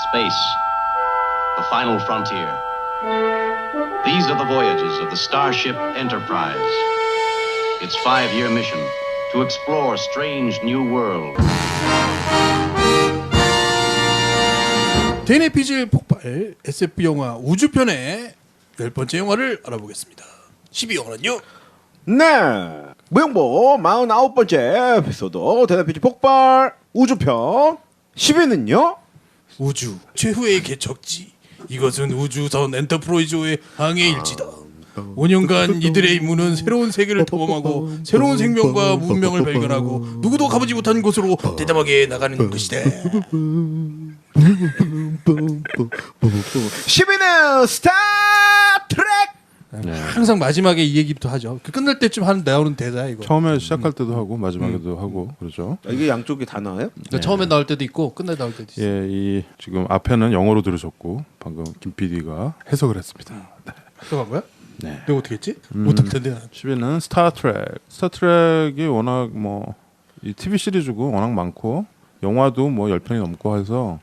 space, the final frontier. These are the voyages of the Starship Enterprise. Its 5-year mission to explore strange new worlds. 데니 피질 폭발 SF 영화 우주편의 10번째 영화를 알아보겠습니다. 12영화는요? 네, 무용보 49번째 에피소드 대나피지 폭발 우주편 10위는요? 우주 최후의 개척지. 이것은 우주선 엔터프라이즈의 항해일지다. 5년간 이들의 임무는 새로운 세계를 탐험하고 새로운 생명과 문명을 발견하고 누구도 가보지 못한 곳으로 대담하게 나가는 것이다. 10위는 스타트랙. 항상 마지막에 이 얘기부터 하죠. 그 끝날 때쯤 나오는 대사야 이거. 처음에 시작할 때도 하고 마지막에도 하고 그러죠. 이게 양쪽이 다 나와요? 그러니까 처음에 나올 때도 있고 끝날 때 나올 때도 있어. 예, 이 지금 앞에는 영어로 들으셨고 방금 김 PD가 해석을 했습니다. 네. 들어간 거야? 네. 내가 어떻게 했지? 못할 텐데. 10위는 스타트랙. 스타트랙이 워낙 뭐 이 TV 시리즈고 워낙 많고 영화도 뭐 10편이 넘고 해서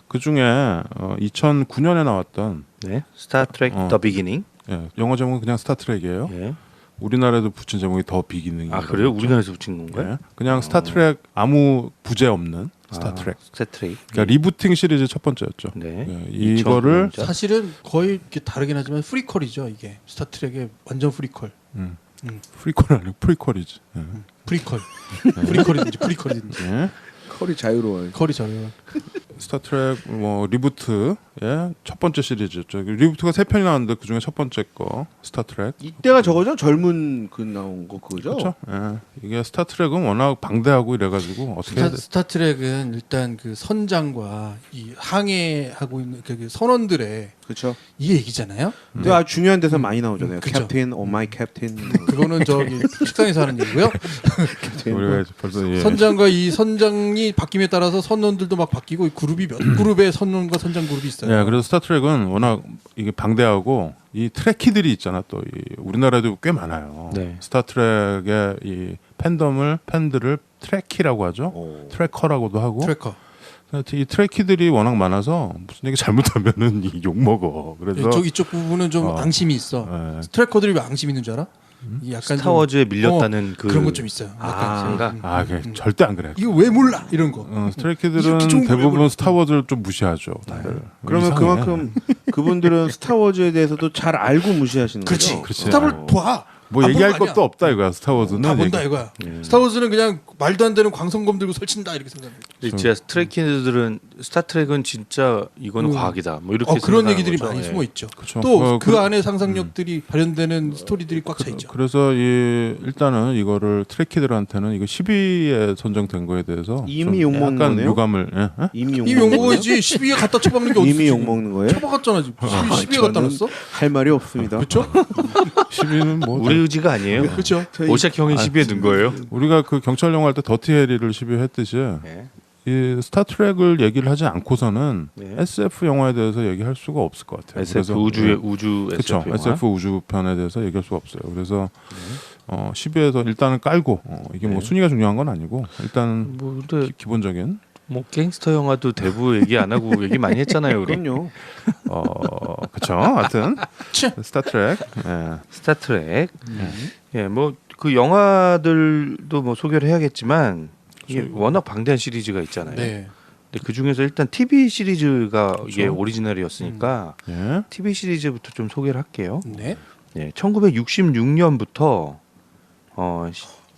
그 중에 2009년에 나왔던 네, 스타트랙 더 비기닝. 예, 영어 제목은 그냥 스타트랙이에요. 예. 우리나라에도 붙인 제목이 더 비기닝. 아 그래요? 우리나라에서 붙인 건가요? 예, 그냥 스타트랙 아무 부재 없는 스타트랙. 스타트랙. 그러니까 리부팅 시리즈 첫 번째였죠. 네. 예, 이거를 2009년. 사실은 거의 이렇게 다르긴 하지만 프리퀄이죠 이게. 스타트랙의 완전 프리퀄. 프리퀄 아니고 프리퀄이지. 예. 프리퀄. 프리퀄이든지 프리퀄이든지. 예. 컬이 자유로워요. 컬이 잘해요. 스타트랙 뭐 리부트의 첫 번째 시리즈였죠. 리부트가 3편이 나왔는데 그 중에 첫 번째 거 스타트랙. 이때가 저거죠? 젊은 그 나온 거 그거죠? 그렇죠. 예. 이게 스타트랙은 워낙 방대하고 이래가지고 어떻게 해야 돼? 스타트랙은 일단 그 선장과 이 항해하고 있는 그 선원들의 그렇죠. 이 얘기잖아요. 근데 아주 중요한 데서 많이 나오잖아요. 그쵸. 캡틴, 오 마이 캡틴. 그거는 저기 식당에서 하는 얘기고요. 우리가 벌써 예. 선장과 이 선장이 바뀜에 따라서 선원들도 막 바뀌고 이 그룹이 몇 그룹의 선원과 선장 그룹이 있어요. 예, 그래서 스타트랙은 워낙 이게 방대하고 이 트래키들이 있잖아. 또 이 우리나라에도 꽤 많아요. 네. 스타트랙의 이 팬들을 트래키라고 하죠. 오. 트래커라고도 하고. 트래커. 이 트래키들이 워낙 많아서 무슨 얘기 잘못하면은 욕 먹어. 그래서 이쪽 부분은 좀 앙심이 있어. 예. 트래커들이 왜 앙심 있는 줄 알아? 이 약간 스타워즈에 밀렸다는 그 그런 것 좀 있어요. 약간 생각. 아, 그게 절대 안 그래. 이거 왜 몰라 이런 거. 이렇게 좋은 스트레이키들은 걸 왜 대부분 몰라? 스타워즈를 좀 무시하죠. 다들. 그러면 이상해. 그만큼 그분들은 스타워즈에 대해서도 잘 알고 무시하시는 그렇지. 거죠? 그렇지. 스타를 봐. 뭐 안 얘기할 보는 거 것도 아니야. 없다 이거야. 스타워즈는 다 본다 얘기- 이거야. 스타워즈는 그냥 말도 안 되는 광선검 들고 설친다 이렇게 생각해. 진짜 스트레이키들은 스타트랙은 진짜 이건 과학이다. 뭐 이렇게 그런 생각하는 얘기들이 거죠. 많이 예. 숨어 있죠. 그쵸. 또 그 그- 안에 상상력들이 발현되는 스토리들이 꽉 차 있죠. 그래서 이 일단은 이거를 트래키들한테는 이거 10위에 선정된 거에 대해서 이미 좀 욕먹는 약간 거네요? 유감을 예? 이미 이미 욕먹어야지. 12에 갖다 쳐박는 게 어딨어. 이미 지금. 욕 먹는 거예요? 쳐박았잖아 지금. 12에 갖다 저는 놨어? 할 말이 없습니다. 그렇죠? 10위는 뭐 우리 의지가 아니에요. 그렇죠. 오샥 형이 10위에 든 거예요. 우리가 그 경찰 영화 할 때 더티 해리를 10위 했듯이 네. 이 스타트랙을 얘기를 하지 않고서는 네. SF 영화에 대해서 얘기할 수가 없을 것 같아요. SF 우주 그렇죠. SF 영화. SF 우주편에 대해서 얘기할 수가 없어요. 그래서 10위에서 일단은 깔고 이게 뭐 순위가 중요한 건 아니고 일단 뭐 근데 기본적인 뭐 갱스터 영화도 대부 얘기 안 하고 얘기 많이 했잖아요, 우리. 그럼요. 그렇죠. 하여튼 치. 스타트랙 예. 스타트랙. 예, 뭐 그 영화들도 뭐 소개를 해야겠지만 이게 워낙 방대한 시리즈가 있잖아요. 네. 근데 그 중에서 일단 TV 시리즈가 이게 그렇죠. 오리지널이었으니까 예. TV 시리즈부터 좀 소개를 할게요. 네. 예, 1966년부터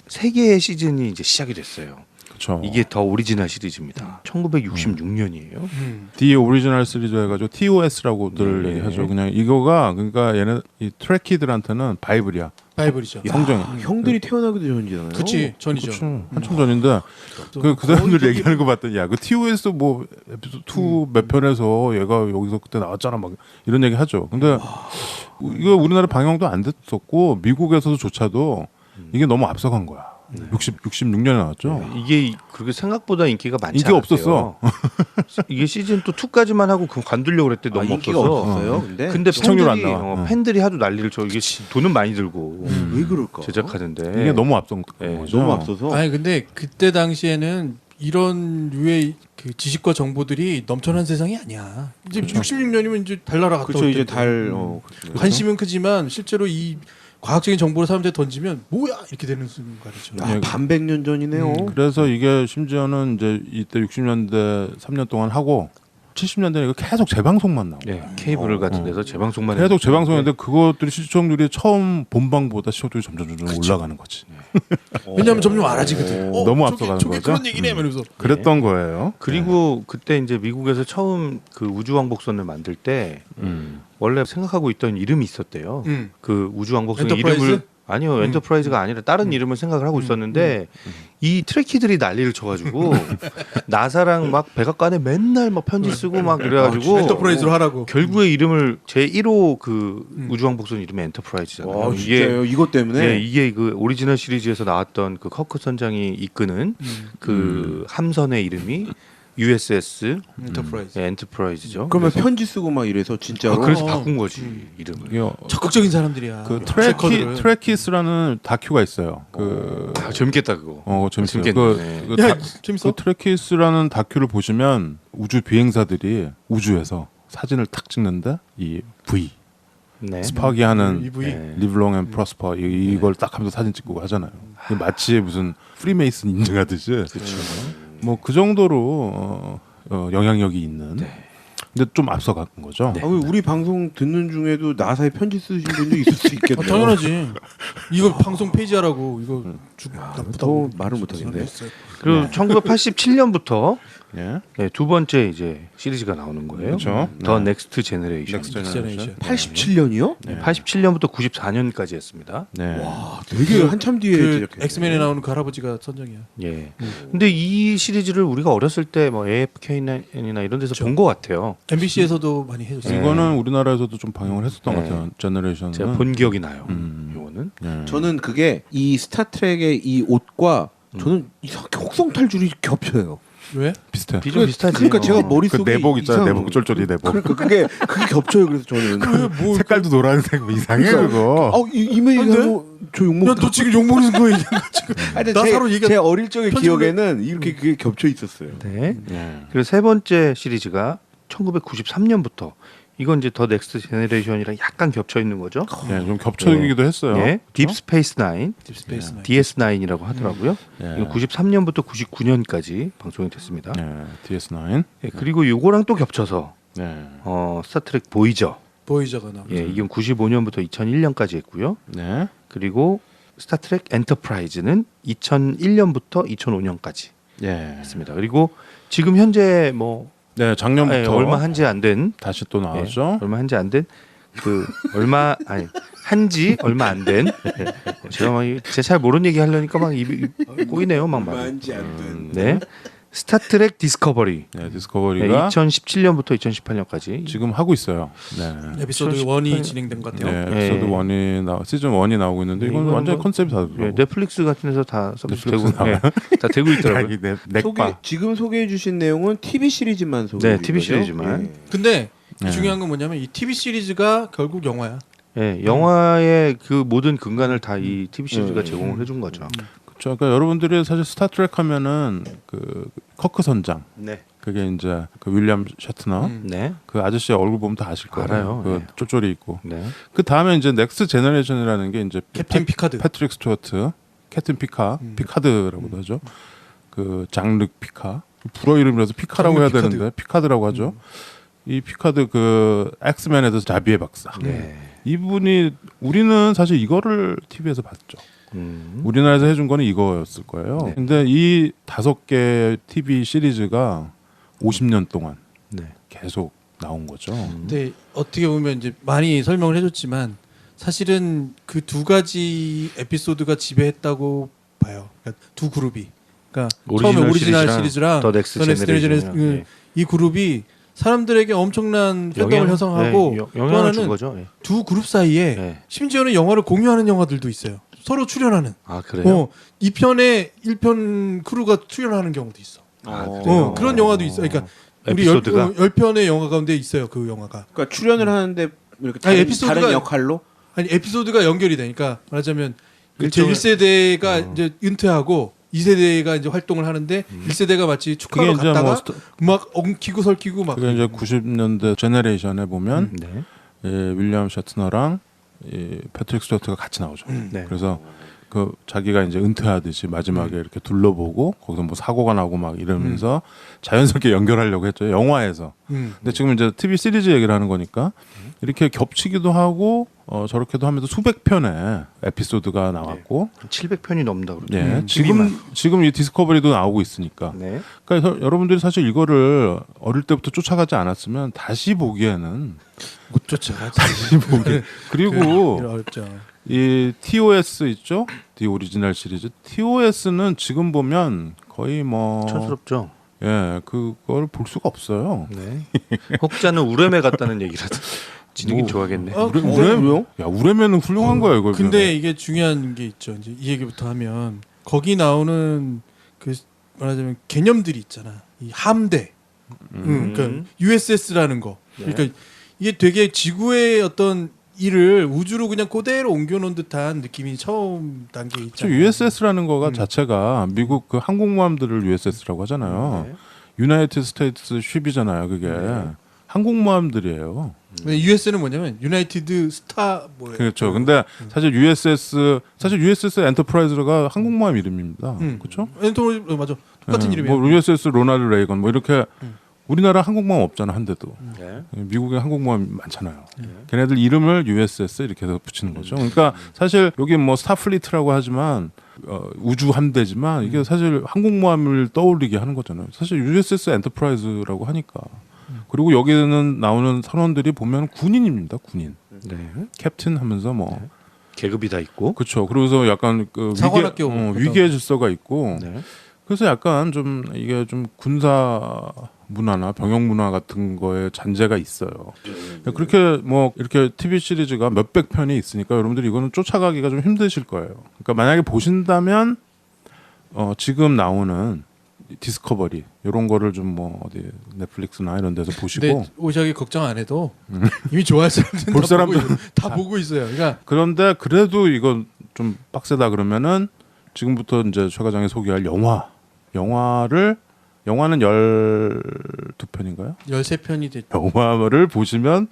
세 개의 시즌이 이제 시작이 됐어요. 그렇죠. 이게 더 오리지널 시리즈입니다. 1966년이에요. D 오리지널 시리즈 해가지고 TOS라고들 네. 얘기하죠. 그냥 이거가 그러니까 얘네 이 트래키들한테는 바이블이야. 바이블이죠. 성경이. 형들이 태어나기도 전이잖아요. 그치 전이죠. 그렇죠. 한참 전인데 그 사람들 얘기하는 거 봤더니 야 그 TOS 뭐 에피소드 2 몇 편에서 얘가 여기서 그때 나왔잖아 막 이런 얘기 하죠. 근데 이거 우리나라 방영도 안 됐었고 미국에서조차도 이게 너무 앞서간 거야. 66년에 나왔죠. 이게 그렇게 생각보다 인기가 많지 인기 않았대요. 없었어. 이게 시즌 또 2까지만 하고 그 관두려고 그랬대 너무 인기가 없어서. 없었어요. 근데 시청률 안 팬들이, 나와. 팬들이 하도 난리를 쳐. 이게 돈은 많이 들고 왜 그럴까? 제작하는데 이게 너무 앞선 네, 거죠. 너무 앞서서 아니 근데 그때 당시에는 이런 류의 그 지식과 정보들이 넘쳐난 세상이 아니야. 이제 66년이면 이제 달나라 갔다 그렇죠. 올 이제 텐데. 그렇습니다. 관심은 크지만 실제로 이 과학적인 정보를 사람들이 던지면 뭐야 이렇게 되는 순간이죠. 아, 반백년 전이네요. 그래서 이게 심지어는 이제 이때 60년대 3년 동안 하고 70년대에 이거 계속 재방송만 나오고 네, 케이블 같은 데서 재방송만 계속 해도 재방송했는데 그것들이 시청률이 처음 본방보다 시청률이 점점 올라가는 거지. 왜냐하면 점점 알아지거든. 너무 저게 앞서가는 저게 거죠? 그런 얘기네. 이러면서. 그랬던 거예요. 그리고 그때 이제 미국에서 처음 그 우주왕복선을 만들 때 원래 생각하고 있던 이름이 있었대요. 그 우주왕복선 엔터프라이즈? 이름을 아니요 엔터프라이즈가 아니라 다른 이름을 생각을 하고 있었는데 이 트래키들이 난리를 쳐가지고 나사랑 막 백악관에 맨날 막 편지 쓰고 막 그래가지고 엔터프라이즈로 하라고. 결국에 이름을 제 1호 그 우주왕복선 이름이 엔터프라이즈잖아요. 와, 진짜요? 이것 때문에? 예, 이게 그 오리지널 시리즈에서 나왔던 그 커크 선장이 이끄는 그 함선의 이름이 USS 엔터프라이즈. 예, 엔터프라이즈죠. 그러면 그래서, 편지 쓰고 막 이래서 진짜로. 그래서 바꾼 거지 이름을. 이게 적극적인 사람들이야. 그 체커들은. 트래키스라는 다큐가 있어요. 그 아, 재밌겠다 그거. 재밌어요. 재밌겠네. 야, 재밌어? 그 트래키스라는 다큐를 보시면 우주 비행사들이 우주에서 사진을 탁 찍는데 이 V 네. 스파기 하는 EV. 네. 리블롱 앤 프로스퍼 이걸 딱 하면서 사진 찍고 하잖아요. 이게 마치 무슨 프리메이슨 인증하듯이. 뭐 그 정도로 영향력이 있는. 근데 좀 앞서간 거죠. 아, 우리 방송 듣는 중에도 나사에 편지 쓰신 분도 있을 수 있겠네요. 당연하지. 이거 방송 페이지하라고 이거 더 말을 못하겠네. 그리고 1987년부터 예. 네, 두 번째 이제 시리즈가 나오는 거예요. 그렇죠. 더 네. 넥스트 제너레이션. 넥스트 제너레이션. 87년이요? 네, 87년부터 94년까지 했습니다. 네. 되게 한참 뒤에 그 제작했네. 엑스맨에 나오는 그 할아버지가 선정이야. 예. 근데 이 시리즈를 우리가 어렸을 때 뭐 AFK나 이런 데서 본 것 같아요. MBC에서도 많이 해줬어요. 이거는 우리나라에서도 좀 방영을 했었던 것 네. 같아요. 제너레이션은. 제가 본 기억이 나요. 음. 이거는. 네. 저는 그게 이 스타트rek의 이 옷과 저는 이상하게 혹성탈줄이 겹쳐요. 왜? 비슷해. 좀 비슷하지. 그러니까 제가 어. 머릿속에 그 내복 있잖아. 이상- 내복 쫄쫄이 내복. 그러니까 그게 겹쳐요. 그래서 저는 색깔도 노란색 뭐 이상해 그러니까- 그거. 이메일하고 저 욕먹. 야, 너 지금 욕 먹는 거 얘기한 거 지금. 아니, 나 서로 제, 얘기가 제 어릴 적의 편집을- 기억에는 이렇게 그게 겹쳐 있었어요. 네. 네. 그리고 세 번째 시리즈가 1993년부터 이건 이제 더 넥스트 제너레이션이랑 약간 겹쳐 있는 거죠. 네, 좀 겹쳐지기도 했어요. 예. 딥 스페이스 나인, 딥스페이스 나인. DS9이라고 하더라고요. 네. 이거 93년부터 99년까지 방송이 됐습니다. 네, DS9. 예, 그리고 요거랑 또 겹쳐서 네. 스타트렉 보이저. 보이저가 나오죠. 예, 이건 95년부터 2001년까지 했고요. 네. 그리고 스타트렉 엔터프라이즈는 2001년부터 2005년까지 예. 했습니다. 그리고 지금 현재 뭐 네, 작년부터 예, 얼마 한지 안 된 다시 또 예, 나왔죠. 얼마 한지 안 된 그 얼마 아니 한지 얼마 안 된 제가 막 제 잘 모르는 얘기 하려니까 막 입이 꼬이네요 막 말. 만지 안 된. 네. 스타트렉 디스커버리. 네, 네, 디스커버리가 2017년부터 2018년까지. 지금 하고 있어요. 네. 에피소드 1이 진행된 것 같아요. 네, 에피소드 예. 1이 시즌 1이 나오고 있는데 이건 이거는 완전 뭐- 컨셉이 다르더라고. 예, 넷플릭스 같은 데서 다 서비스 되고 넷플릭스 나와요? 다 되고 있더라고요. 넥바. 지금 소개해 주신 내용은 TV 시리즈만 소개해 네, TV 시리즈만. 근데 네. 중요한 건 뭐냐면 이 TV 시리즈가 결국 영화야. 예, 영화의 그 모든 근간을 다 이 TV 시리즈가 제공을 해준 거죠. 그렇죠. 그러니까 여러분들이 사실 스타트렉 하면은 그 커크 선장 네. 그게 이제 그 윌리엄 셔트너 네. 그 아저씨 얼굴 보면 다 아실 거예요. 알아요. 그 네. 쫄쫄이 있고. 네. 그 다음에 이제 넥스트 제너레이션이라는 게 이제 캡틴 피카드. 패트릭 스튜어트, 캡틴 피카드라고도 하죠. 그 장르 피카. 불어 이름이라서 피카라고 장르 해야 피카드. 되는데 피카드라고 하죠. 이 피카드 그 엑스맨에서 자비의 박사. 네. 이분이 우리는 사실 이거를 TV에서 봤죠. 우리나라에서 해준 거는 이거였을 거예요. 네. 근데 이 5개 TV 시리즈가 50년 동안 네. 계속 나온 거죠. 근데 어떻게 보면 이제 많이 설명을 해줬지만 사실은 그 두 가지 에피소드가 지배했다고 봐요. 그러니까 두 그룹이. 그러니까 처음에 오리지널 시리즈랑 더 넥스트 제너레이션의 제너레이션. 이 그룹이 사람들에게 엄청난 팬덤을 형성하고 또 영향을 준 하나는 거죠. 예. 두 그룹 사이에 네. 심지어는 영화를 공유하는 영화들도 있어요. 서로 출연하는. 아 그래요? 2편에 1편 크루가 출연하는 경우도 있어. 그래요? 그런 영화도 있어. 그러니까 우리 에피소드가? 10편의 영화 가운데 있어요. 그 영화가. 그러니까 출연을 하는데 이렇게 아니, 다른, 에피소드가- 다른 역할로 아니 에피소드가 연결이 되니까 말하자면 그 일종의- 제1세대가 이제 은퇴하고 2세대가 이제 활동을 하는데 1세대가 마치 축하로 그게 이제 갔다가 뭐 막 엉키고 설키고 막 그게 이제 90년대 제너레이션에 보면 네. 윌리엄 셔트너랑 패트릭 스튜어트가 같이 나오죠. 네. 그래서 그 자기가 이제 은퇴하듯이 마지막에 이렇게 둘러보고 거기서 뭐 사고가 나고 막 이러면서 자연스럽게 연결하려고 했죠. 영화에서. 근데 지금 이제 TV 시리즈 얘기를 하는 거니까 이렇게 겹치기도 하고 저렇게도 하면서 수백 편의 에피소드가 나왔고 700편이 넘는다 그러죠. 예, 지금 이 디스커버리도 나오고 있으니까. 네. 그러니까 여러분들이 사실 이거를 어릴 때부터 쫓아가지 않았으면 다시 보기에는 못 쫓아가지. 그리고 어렵죠. 이 TOS 있죠? 디 오리지널 시리즈. TOS는 지금 보면 거의 뭐 촌스럽죠. 예, 그걸 볼 수가 없어요. 네. 혹자는 우레메 같다는 얘기라도 진욱이 좋아하겠네. 우레? 야, 우레면은 훌륭한 거야, 이거. 근데 이게 중요한 게 있죠. 이제 이 얘기부터 하면 거기 나오는 그 말하자면 개념들이 있잖아. 이 함대, 그러니까 USS라는 거. 네. 그러니까 이게 되게 지구의 어떤 일을 우주로 그냥 그대로 옮겨놓은 듯한 느낌이 처음 단계에 저 있잖아요. USS라는 거가 자체가 미국 그 항공모함들을 USS라고 하잖아요. 네. 유나이티드 스테이츠 쉽이잖아요, 그게. 항공모함들이에요. 근데 US는 뭐냐면 유나이티드 스타 뭐예요? 그렇죠. 근데 사실 USS 엔터프라이즈가 항공모함 이름입니다. 그렇죠? 맞아. 똑같은 이름이에요. 뭐 USS 로널드 레이건 뭐 이렇게 우리나라 항공모함 없잖아 한 대도. 네. 미국에 항공모함 많잖아요. 걔네들 이름을 USS 이렇게 해서 붙이는 거죠. 그러니까 사실 여기 뭐 스타플리트라고 하지만 우주 함대지만 이게 사실 항공모함을 떠올리게 하는 거잖아요. 사실 USS 엔터프라이즈라고 하니까. 그리고 여기는 나오는 선원들이 보면 군인입니다. 군인. 네. 캡틴 하면서 뭐 계급이 다 있고. 그렇죠. 그러면서 약간 그 사관학교 위기의 질서가 있고 네. 그래서 약간 좀 이게 좀 군사 문화나 병역 문화 같은 거에 잔재가 있어요. 그렇게 뭐 이렇게 TV 시리즈가 몇백 편이 있으니까 여러분들이 이거는 쫓아가기가 좀 힘드실 거예요. 그러니까 만약에 보신다면 지금 나오는 디스커버리 이런 거를 좀 뭐 어디 넷플릭스나 이런 데서 보시고 근데 오시하게 걱정 안 해도 이미 좋아할 사람들은 볼 다, 사람들은 다 보고 있어요. 그러니까 그런데 그래도 이건 좀 빡세다 그러면은 지금부터 이제 최 과장이 소개할 영화는 12편인가요? 13편이 됐죠. 영화를 보시면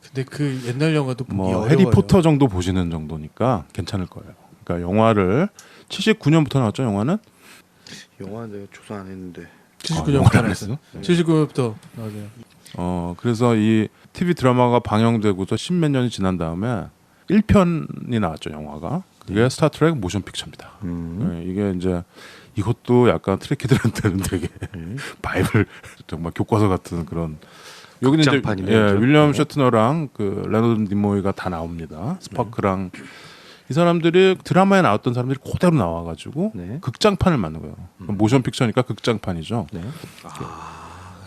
근데 그 옛날 영화도 보기 뭐 어려워요. 해리포터 정도 보시는 정도니까 괜찮을 거예요. 그러니까 영화를 79년부터 나왔죠, 영화는? 영화 내가 조사 안 했는데. 79년부터 나왔어요. 79년부터 맞아요. 그래서 이 TV 드라마가 방영되고서 10몇 년이 지난 다음에 1편이 나왔죠, 영화가. 그게 스타트랙 모션 픽처입니다. 네, 이게 이제 이것도 약간 트레키들한테는 되게 바이블 정말 교과서 같은 그런 여기는 이제 극장판이네요. 윌리엄 셔트너랑 그 레너드 니모이가 다 나옵니다. 스파크랑 이 사람들이 드라마에 나왔던 사람들이 그대로 나와가지고 네. 극장판을 만든 거예요. 모션 픽처니까 극장판이죠. 네.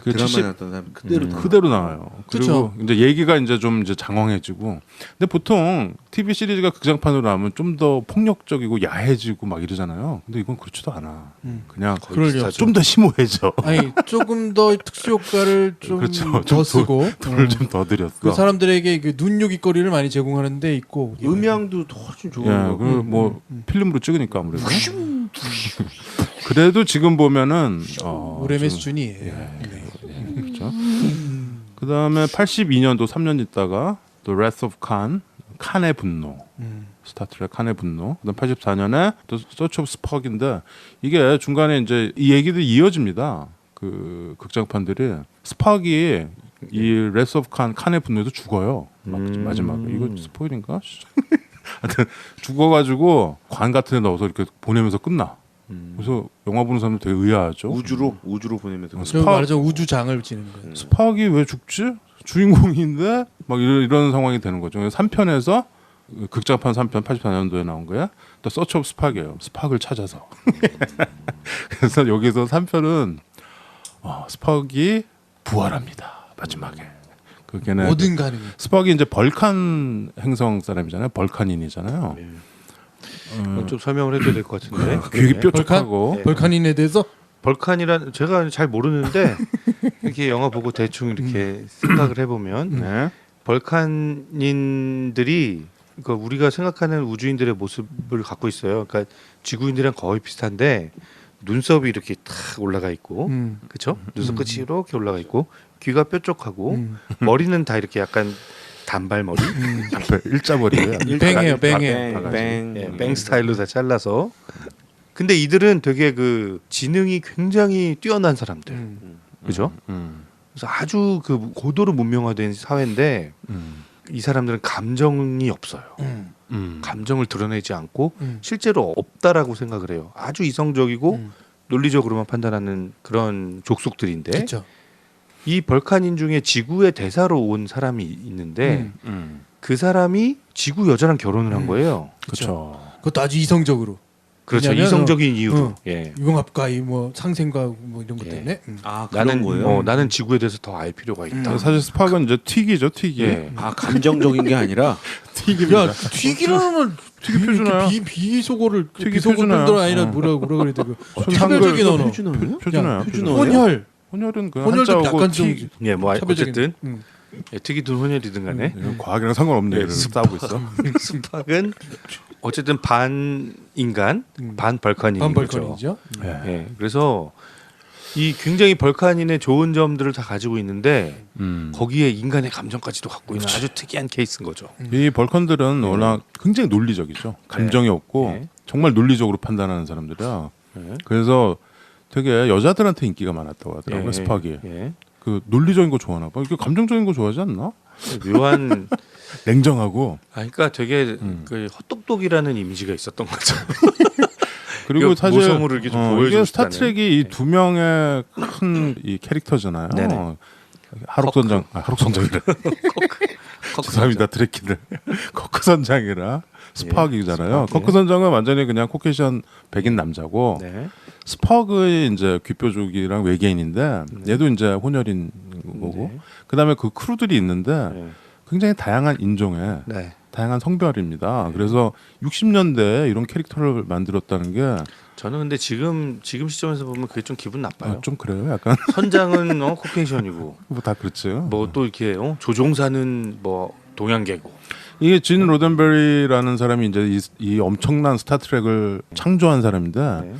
그 드라마에 70 나왔던 사람 그대로 그대로 나와요. 그쵸. 그리고 이제 얘기가 이제 좀 이제 장황해지고. 근데 보통 TV 시리즈가 극장판으로 나오면 좀 더 폭력적이고 야해지고 막 이러잖아요. 근데 이건 그렇지도 않아. 그냥 그러게요. 좀 더 심오해져. 아니 조금 더 특수 효과를 좀 그렇죠. 더 쓰고 돈을 좀 더 들였어. 그 사람들에게 그 눈요깃거리를 많이 제공하는 데 있고 음향도 훨씬 좋은 예, 거. 그뭐 필름으로 찍으니까 아무래도. 그래도 지금 보면은 우레메 좀- 수준이에요. 네. 그렇죠. 그 다음에 82년도 3년 있다가 The Wrath of Khan, 칸의 분노, 스타트랙 칸의 분노. 그다음 84년에 또 Search of Spock인데 이게 중간에 이제 이 얘기들이 이어집니다. 그 극장판들이 스팍이 이 Wrath of Khan, 칸의 분노에도 죽어요. 마지막에 이거 스포일인가? 하여튼 죽어가지고 관 같은 데 넣어서 이렇게 보내면서 끝나. 그래서 영화 보는 사람들 되게 의아하죠. 우주로 보내면서 저 말하자면 우주장을 지는 거예요. 스팍이 왜 죽지? 주인공인데 막 이런 상황이 되는 거죠. 3편에서 극장판 3편 84년도에 나온 거야. 또 서치 오브 스팍이에요. 스팍을 찾아서. 그래서 여기서 3편은 스팍이 부활합니다. 마지막에. 그게는 뭐든 가능해. 스팍이 이제 벌칸 행성 사람이잖아요. 벌칸인이잖아요. 좀 설명을 해줘야 될 것 같은데. 귀 네. 뾰족하고 벌칸인에 대해서 벌칸이란 제가 잘 모르는데 이렇게 영화 보고 대충 이렇게 생각을 해보면 네. 벌칸인들이 그러니까 우리가 생각하는 우주인들의 모습을 갖고 있어요. 그러니까 지구인들이랑 거의 비슷한데 눈썹이 이렇게 탁 올라가 있고, 그렇죠? 눈썹 끝이 이렇게 올라가 있고, 귀가 뾰족하고, 머리는 다 이렇게 약간 단발머리, 일자머리예요. 뱅이에요, 뱅이에요. 뱅 스타일로 다 잘라서. 근데 이들은 되게 그 지능이 굉장히 뛰어난 사람들, 그죠? 그래서 아주 그 고도로 문명화된 사회인데 이 사람들은 감정이 없어요. 감정을 드러내지 않고 실제로 없다라고 생각을 해요. 아주 이성적이고 논리적으로만 판단하는 그런 족속들인데 그렇죠. 이 벌칸인 중에 지구의 대사로 온 사람이 있는데 그 사람이 지구 여자랑 결혼을 한 거예요. 그렇죠. 그것도 아주 이성적으로. 그렇죠. 왜냐면, 이성적인 이유로. 어. 예. 융합과의 뭐 상생과 뭐 이런 것 예. 때문에. 아 그런 거예요. 나는 지구에 대해서 더 알 필요가 있다. 사실 스팍은 이제 튀기죠, 튀기. 예. 아 감정적인 게 아니라 튀기입니다. 야 튀기라면 튀기 표준어야. 비속어를 튀기 비속어 표준어야. 편도 아니라 뭐라 그래야 돼? 한글 차별적인 언어. 표준어예요? 표준어야. 표준어예요? 혼혈. 혼혈은 그 혼혈도 한자어고 약간 좀 예, 뭐 차별적인. 어쨌든 음. 예, 특이든 혼혈이든 간에 이건 과학이랑 상관없네. 얘를 싸우고 있어. 스팍은 어쨌든 반 인간, 반 벌칸인 거죠. 반벌컨이죠. 예, 그래서 이 굉장히 벌칸인의 좋은 점들을 다 가지고 있는데 거기에 인간의 감정까지도 갖고 있는 아주 특이한 케이스인 거죠. 이 벌컨들은 워낙 굉장히 논리적이죠. 감정이 없고 네. 정말 논리적으로 판단하는 사람들이라. 예. 그래서 되게 여자들한테 인기가 많았다고 하더라고요. 스팍이. 예. 그 논리적인 거 좋아하나 봐. 이렇게 감정적인 거 좋아하지 않나? 묘한 냉정하고. 그러니까 되게 그 헛똑똑이라는 이미지가 있었던 거죠. 그리고 이거 사실 모성으로 이렇게 좀 보여주고 이게 싶다는. 스타트rek이 이 두 명의 큰 이 캐릭터잖아요. 네네. 하록 선장, 하록 선장이래. 죄송합니다, 트레키들. 커크 선장이라 스팍이잖아요. 스팍, 커크 선장은 완전히 그냥 코케이션 백인 남자고 네. 스팍의 이제 귀뼈족이랑 외계인인데 얘도 이제 혼혈인 거고. 네. 그다음에 그 크루들이 있는데 네. 굉장히 다양한 인종의 네. 다양한 성별입니다. 그래서 60년대에 이런 캐릭터를 만들었다는 게 저는 근데 지금 시점에서 보면 그게 좀 기분 나빠요. 좀 그래요. 약간 선장은 코케이션이고 뭐 다 그렇죠. 뭐 또 이렇게 조종사는 뭐 동양계고. 이게 진 로덴베리라는 사람이 이제 이 엄청난 스타트rek을 창조한 사람인데 네.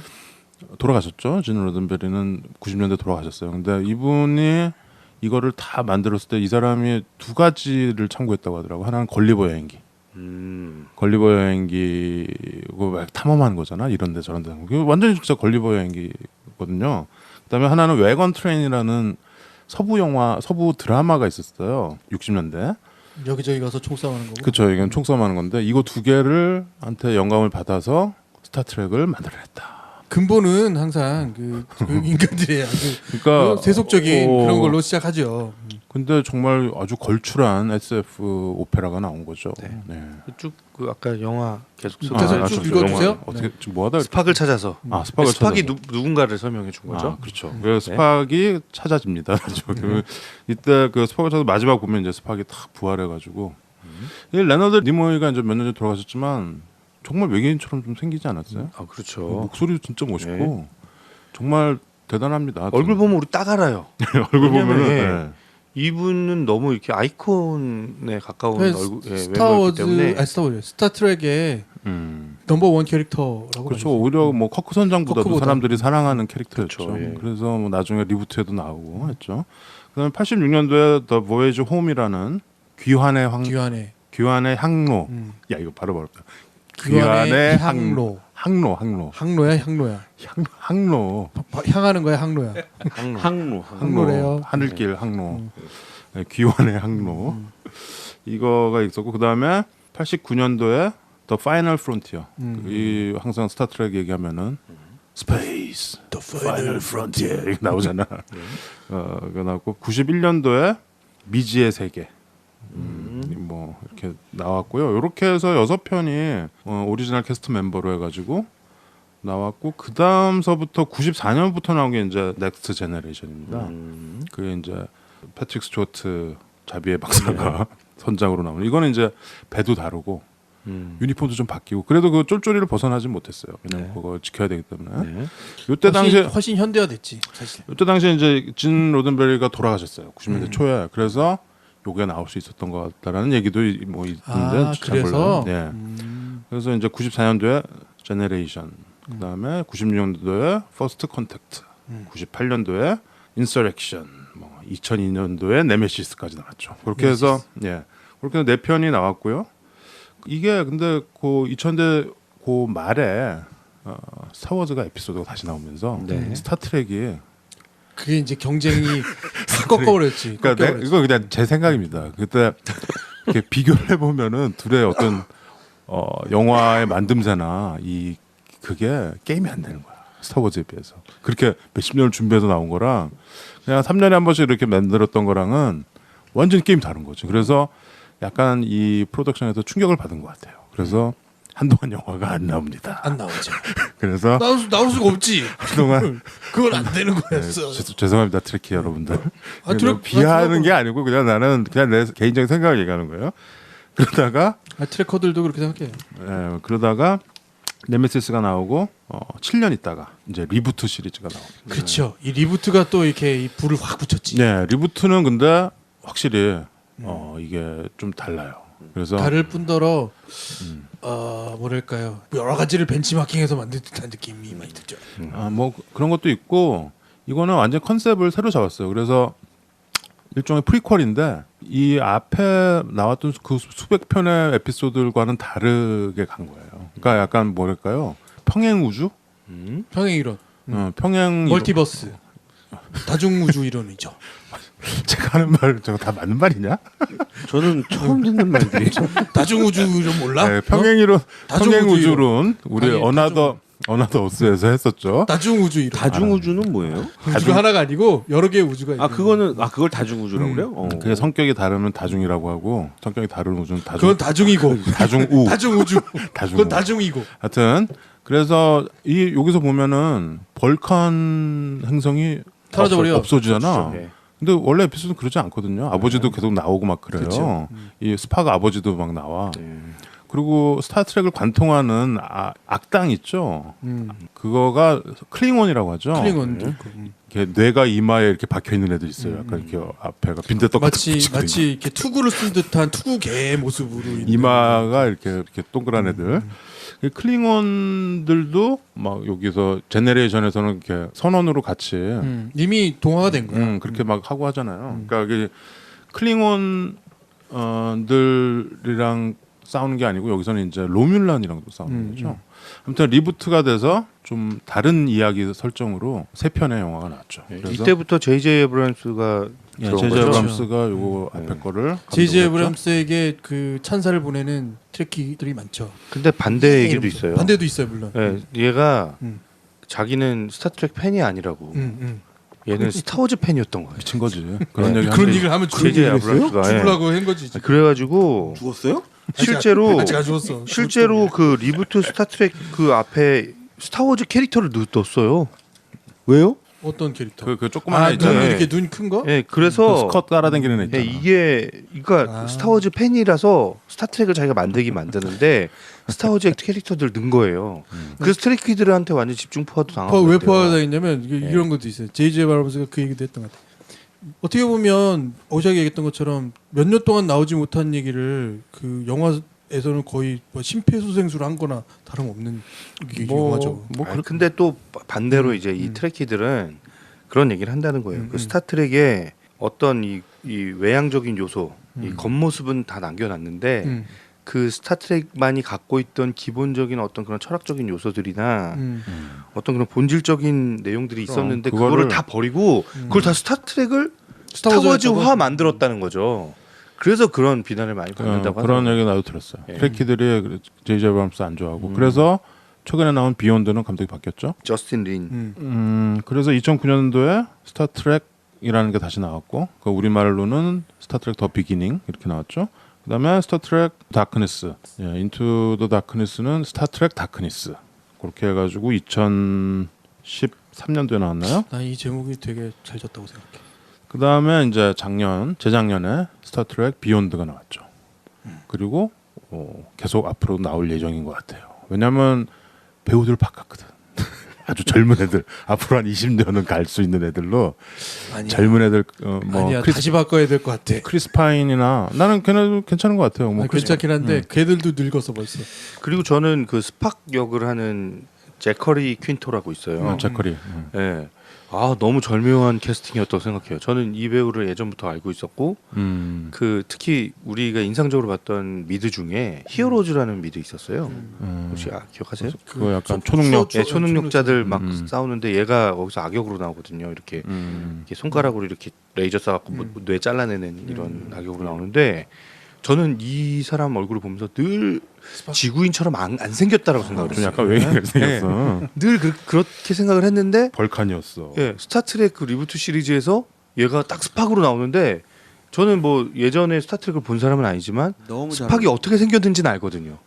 돌아가셨죠. 진 로덴베리는 90년대 돌아가셨어요. 근데 이분이 이거를 다 만들었을 때 이 사람이 두 가지를 참고했다고 하더라고. 하나는 걸리버 여행기. 걸리버 여행기 그 탐험하는 거잖아. 이런데 저런데 완전히 진짜 걸리버 여행기거든요. 그다음에 하나는 웨건 트레인이라는 서부 영화, 서부 드라마가 있었어요. 60년대. 여기저기 가서 총 싸우는 거고. 그렇죠. 이건 총싸움하는 건데 이거 두 개를 한테 영감을 받아서 스타트rek을 만들어냈다. 근본은 항상 그 인간들의 아주 그러니까 세속적인 그런 걸로 시작하죠. 근데 정말 아주 걸출한 SF 오페라가 나온 거죠. 네. 쭉그 아까 영화 계속 그래서 쭉 읽어주세요. 영화 어떻게 지금 뭐하다 스팍을 찾아서 스팍을 스팍이 찾아서. 누군가를 설명해 준 거죠. 그렇죠. 그래서 스팍이 찾아집니다. 이때 그 스팍을 찾아서 마지막 보면 이제 스팍이 딱 부활해가지고 이 레너드 니모이가 이제 몇 년 전에 돌아가셨지만 정말 외계인처럼 좀 생기지 않았어요? 아 그렇죠. 목소리도 진짜 멋있고 네. 정말 대단합니다. 얼굴 보면 우리 딱 알아요. 얼굴 왜냐면, 보면은 예. 네. 이분은 너무 이렇게 아이콘에 가까운 그래서 얼굴 외모이기 스타워즈, 때문에 스타워즈, 스타트rek의 넘버 원 캐릭터라고. 그렇죠. 오히려 뭐 커크 선장보다도 커크보다. 사람들이 사랑하는 캐릭터였죠. 그렇죠, 예. 그래서 뭐 나중에 리부트에도 나오고 했죠. 그다음에 86년도에 The Voyage Home이라는 귀환의 귀환의 항로. 야 이거 바로 어렵다. 귀환의 항로. 항로야. 항로. 향하는 거야, 항로야. 항로래요. 하늘길 항로. 네, 귀환의 항로. 이거가 있었고 그다음에 89년도에 The Final Frontier. 이 항상 스타트렉 얘기하면은 Space, The Final Frontier 이거 나오잖아. 이거 나왔고 91년도에 미지의 세계. 뭐 이렇게 나왔고요. 이렇게 해서 6편이 오리지널 캐스트 멤버로 해가지고 나왔고 그 다음서부터 94년부터 나온 게 이제 넥스트 제너레이션입니다. 그게 이제 패트릭 스튜어트 자비의 박사가 선장으로 나오는 이거는 이제 배도 다르고 유니폼도 좀 바뀌고 그래도 그 쫄쫄이를 벗어나진 못했어요. 왜냐면 그거 지켜야 되기 때문에. 이때 당시에 훨씬 현대화됐지 사실. 이때 당시에 이제 진 로덴베리가 돌아가셨어요. 90년대 초에. 그래서 요게 나올 수 있었던 것 같다라는 얘기도 뭐 있는데 아, 잘 그래서? 몰라요. 예. 그래서 이제 94년도에 제네레이션, 그다음에 96년도에 퍼스트 컨택트, 98년도에 인서렉션, 뭐 2002년도에 네메시스까지 나왔죠. 그렇게 해서 그렇게 해서 4편이 나왔고요. 이게 근데 그 2000대 그 말에 스타워즈가 에피소드가 다시 나오면서 네. 스타트rek이 그게 이제 경쟁이 싹 꺾어버렸지. 그러니까 꺾여버렸지. 이거 그냥 제 생각입니다. 그때 이렇게 비교를 해보면은 둘의 어떤 영화의 만듦새나 그게 게임이 안 되는 거야. 스타워즈에 비해서. 그렇게 몇십 년을 준비해서 나온 거랑 그냥 3년에 한 번씩 이렇게 만들었던 거랑은 완전히 게임 다른 거죠. 그래서 약간 이 프로덕션에서 충격을 받은 것 같아요. 그래서 한동안 영화가 안 나옵니다. 안 나오죠. 그래서 나올 수가 없지. 한동안 그건 안 되는 거였어. 죄송합니다, 트래키 여러분들. 트랙- 비하하는 게 아니고 그냥 그냥 내 개인적인 생각을 얘기하는 거예요. 그러다가 트래커들도 그렇게 생각해요. 그러다가 네메시스가 나오고 7년 있다가 이제 리부트 시리즈가 나오고. 그렇죠. 이 리부트가 또 이렇게 이 불을 확 붙였지. 네, 리부트는 근데 확실히 이게 좀 달라요. 그래서 다를 뿐더러 뭐랄까요, 여러 가지를 벤치마킹해서 만든 듯한 느낌이 많이 들죠. 뭐 그런 것도 있고 이거는 완전 컨셉을 새로 잡았어요. 그래서 일종의 프리퀄인데 이 앞에 나왔던 그 수백 편의 에피소드들과는 다르게 간 거예요. 그러니까 약간 뭐랄까요, 평행 우주, 평행 이론, 평행 멀티버스, 다중 우주 이론이죠. 제가 하는 말 저거 다 맞는 말이냐? 저는 처음 듣는 말들이. 다중 우주 이론 몰라? 네, 평행 이론, 다중 평행 우주 우주론 우리 아니, 어나더 어스에서 했었죠. 다중 우주 이론. 다중우주는 뭐예요? 우주가 하나가 아니고 여러 개의 우주가 있는. 그걸 다중우주라고 그래요? 그게 성격이 다르면 다중이라고 하고 성격이 다른 우주는 그건 다중이고. 다중우. 다중 우주. 다중우. 그건 다중이고. 하여튼 그래서 여기서 보면은 벌칸 행성이 사라져버려. 없어지잖아. 네. 근데 원래 에피소드는 그러지 않거든요. 아버지도 계속 나오고 막 그래요. 그렇죠. 이 스파가 아버지도 막 나와. 그리고 스타트rek을 관통하는 악당 있죠. 그거가 클링원이라고 하죠. 클링원도 있고. 이렇게 뇌가 이마에 이렇게 박혀 있는 애들 있어요. 약간 이렇게 앞에가 빈대떡 같은 마치 이렇게 투구를 쓴 듯한 투구 개의 모습으로 있는. 이마가 이렇게 동그란 애들. 이 클링원들도 막 여기서 제네레이션에서는 이렇게 선원으로 같이 이미 동화가 된 거야. 그렇게 막 하고 하잖아요. 그러니까 이게 클링원들이랑 싸우는 게 아니고 여기서는 이제 로뮬란이랑도 싸우는 거죠. 아무튼 리부트가 돼서 좀 다른 이야기 설정으로 3편의 영화가 나왔죠. 그래서 이때부터 J.J. 에브람스가 들어온 제이제 거죠. 에브람스가 요거 앞에 거를 J.J. 감독했죠. 에브람스에게 그 찬사를 보내는 트래키들이 많죠. 근데 반대 얘기도 있어요. 반대도 있어요, 물론. 예, 얘가 음. 자기는 스타트렉 팬이 아니라고. 얘는 스타워즈 팬이었던 거예요. 미친 거지. 그런 얘기 그런 하는데 얘기를 하면 J.J. 에브람스가 죽으려고 한 거지. 그래가지고 죽었어요? 실제로 아직 안 죽었어. 실제로 그 리부트 스타트렉 그 앞에 스타워즈 캐릭터를 넣었어요. 왜요? 어떤 캐릭터? 그 조그만 애 눈 있잖아요. 이렇게 눈 큰 거? 예, 그 그래서 스컷 깔아당기는 애 예, 있잖아. 이게 그러니까 스타워즈 팬이라서 스타트rek을 자기가 만드는데 스타워즈 캐릭터들 넣은 거예요. 그래서 트래키들한테 완전 집중 포화도 당하고. 왜 그랬대요. 포화가 있냐면 이런 것도 있어요. J.J. 에브람스가 그 얘기도 했던 것 같아요. 어떻게 보면 어제가 얘기했던 것처럼 몇 년 동안 나오지 못한 얘기를 그 영화에서는 거의 뭐 심폐소생술을 한 거나 다름없는 영화죠. 근데 또 반대로 이제 이 트래키들은 그런 얘기를 한다는 거예요. 그 스타트rek의 어떤 이 외향적인 요소, 이 겉모습은 다 남겨놨는데 그 스타트rek만이 갖고 있던 기본적인 어떤 그런 철학적인 요소들이나 어떤 그런 본질적인 내용들이 있었는데 그거를 다 버리고 그걸 다 스타트rek을 스타워즈화 만들었다는 거죠. 그래서 그런 비난을 많이 받는다고 그런 하더라고요. 얘기 나도 들었어요. 예. 트래키들이 J.J. 에브람스 안 좋아하고 그래서 최근에 나온 비욘드는 감독이 바뀌었죠. 저스틴 린. 그래서 2009년도에 스타트rek이라는 게 다시 나왔고 그 우리말로는 스타트렉 더 비기닝 이렇게 나왔죠. 그다음에 스타트렉 다크니스, 인투 더 다크니스는 스타트렉 다크니스 그렇게 해가지고 2013년도에 나왔나요? 나 이 제목이 되게 잘 졌다고 생각해. 그다음에 이제 재작년에 스타트렉 비욘드가 나왔죠. 그리고 계속 앞으로 나올 예정인 것 같아요. 왜냐하면 배우들 바꿨거든. 아주 젊은 애들 앞으로 한 20년은 갈 수 있는 애들로 아니야. 젊은 애들 뭐 아니야. 다시 바꿔야 될 것 같아. 크리스 파인이나 나는 걔네도 괜찮은 것 같아요. 뭐 괜찮긴 한데 걔들도 늙었어 벌써. 그리고 저는 그 스팍 역을 하는 제커리 퀸토라고 있어요. 제커리. 예. 아 너무 절묘한 캐스팅이었다고 생각해요. 저는 이 배우를 예전부터 알고 있었고 그 특히 우리가 인상적으로 봤던 미드 중에 히어로즈라는 미드 있었어요. 혹시 기억하세요? 그거 약간 초능력. 예, 초능력자들 막 싸우는데 얘가 거기서 악역으로 나오거든요. 이렇게 손가락으로 이렇게 레이저 쏴갖고 뭐 뇌 잘라내는 이런 악역으로 나오는데 저는 이 사람 얼굴을 보면서 늘 지구인처럼 안 생겼다라고 생각을 좀 했어요. 약간 외계인 생겼어. 늘 그렇게 생각을 했는데 벌칸이었어. 예, 스타트렉 그 리부트 시리즈에서 얘가 딱 스팍으로 나오는데 저는 뭐 예전에 스타트rek을 본 사람은 아니지만 너무 스팍이 어떻게 생겼는지는 알거든요.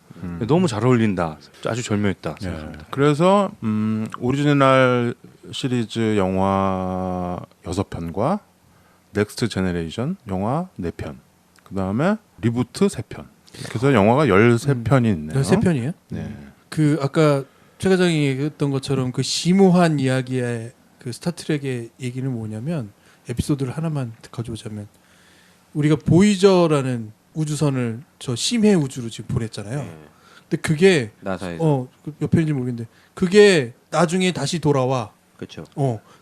너무 잘 어울린다. 아주 절묘했다 예. 생각합니다. 그래서 오리지널 시리즈 영화 6편과 넥스트 제너레이션 영화 4편. 그다음에 리부트 3편. 그래서 영화가 13편이 있네요. 13편이에요? 네. 그 아까 최 과장이 얘기했던 것처럼 그 심오한 이야기의 그 스타트rek의 얘기는 뭐냐면 에피소드를 하나만 가져오자면 우리가 보이저라는 우주선을 저 심해 우주로 지금 보냈잖아요. 근데 그게 나사에서. 몇 편인지 모르겠는데 그게 나중에 다시 돌아와. 그렇죠.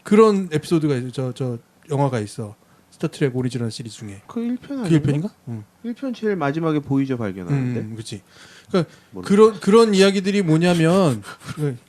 그런 에피소드가 있어. 저 영화가 있어. 스타트렉 오리지널 시리즈 중에. 그 1편 그 아니에요? 1편인가? 1편 제일 마지막에 보이저 발견하는데. 그렇지. 그러니까 그런 이야기들이 뭐냐면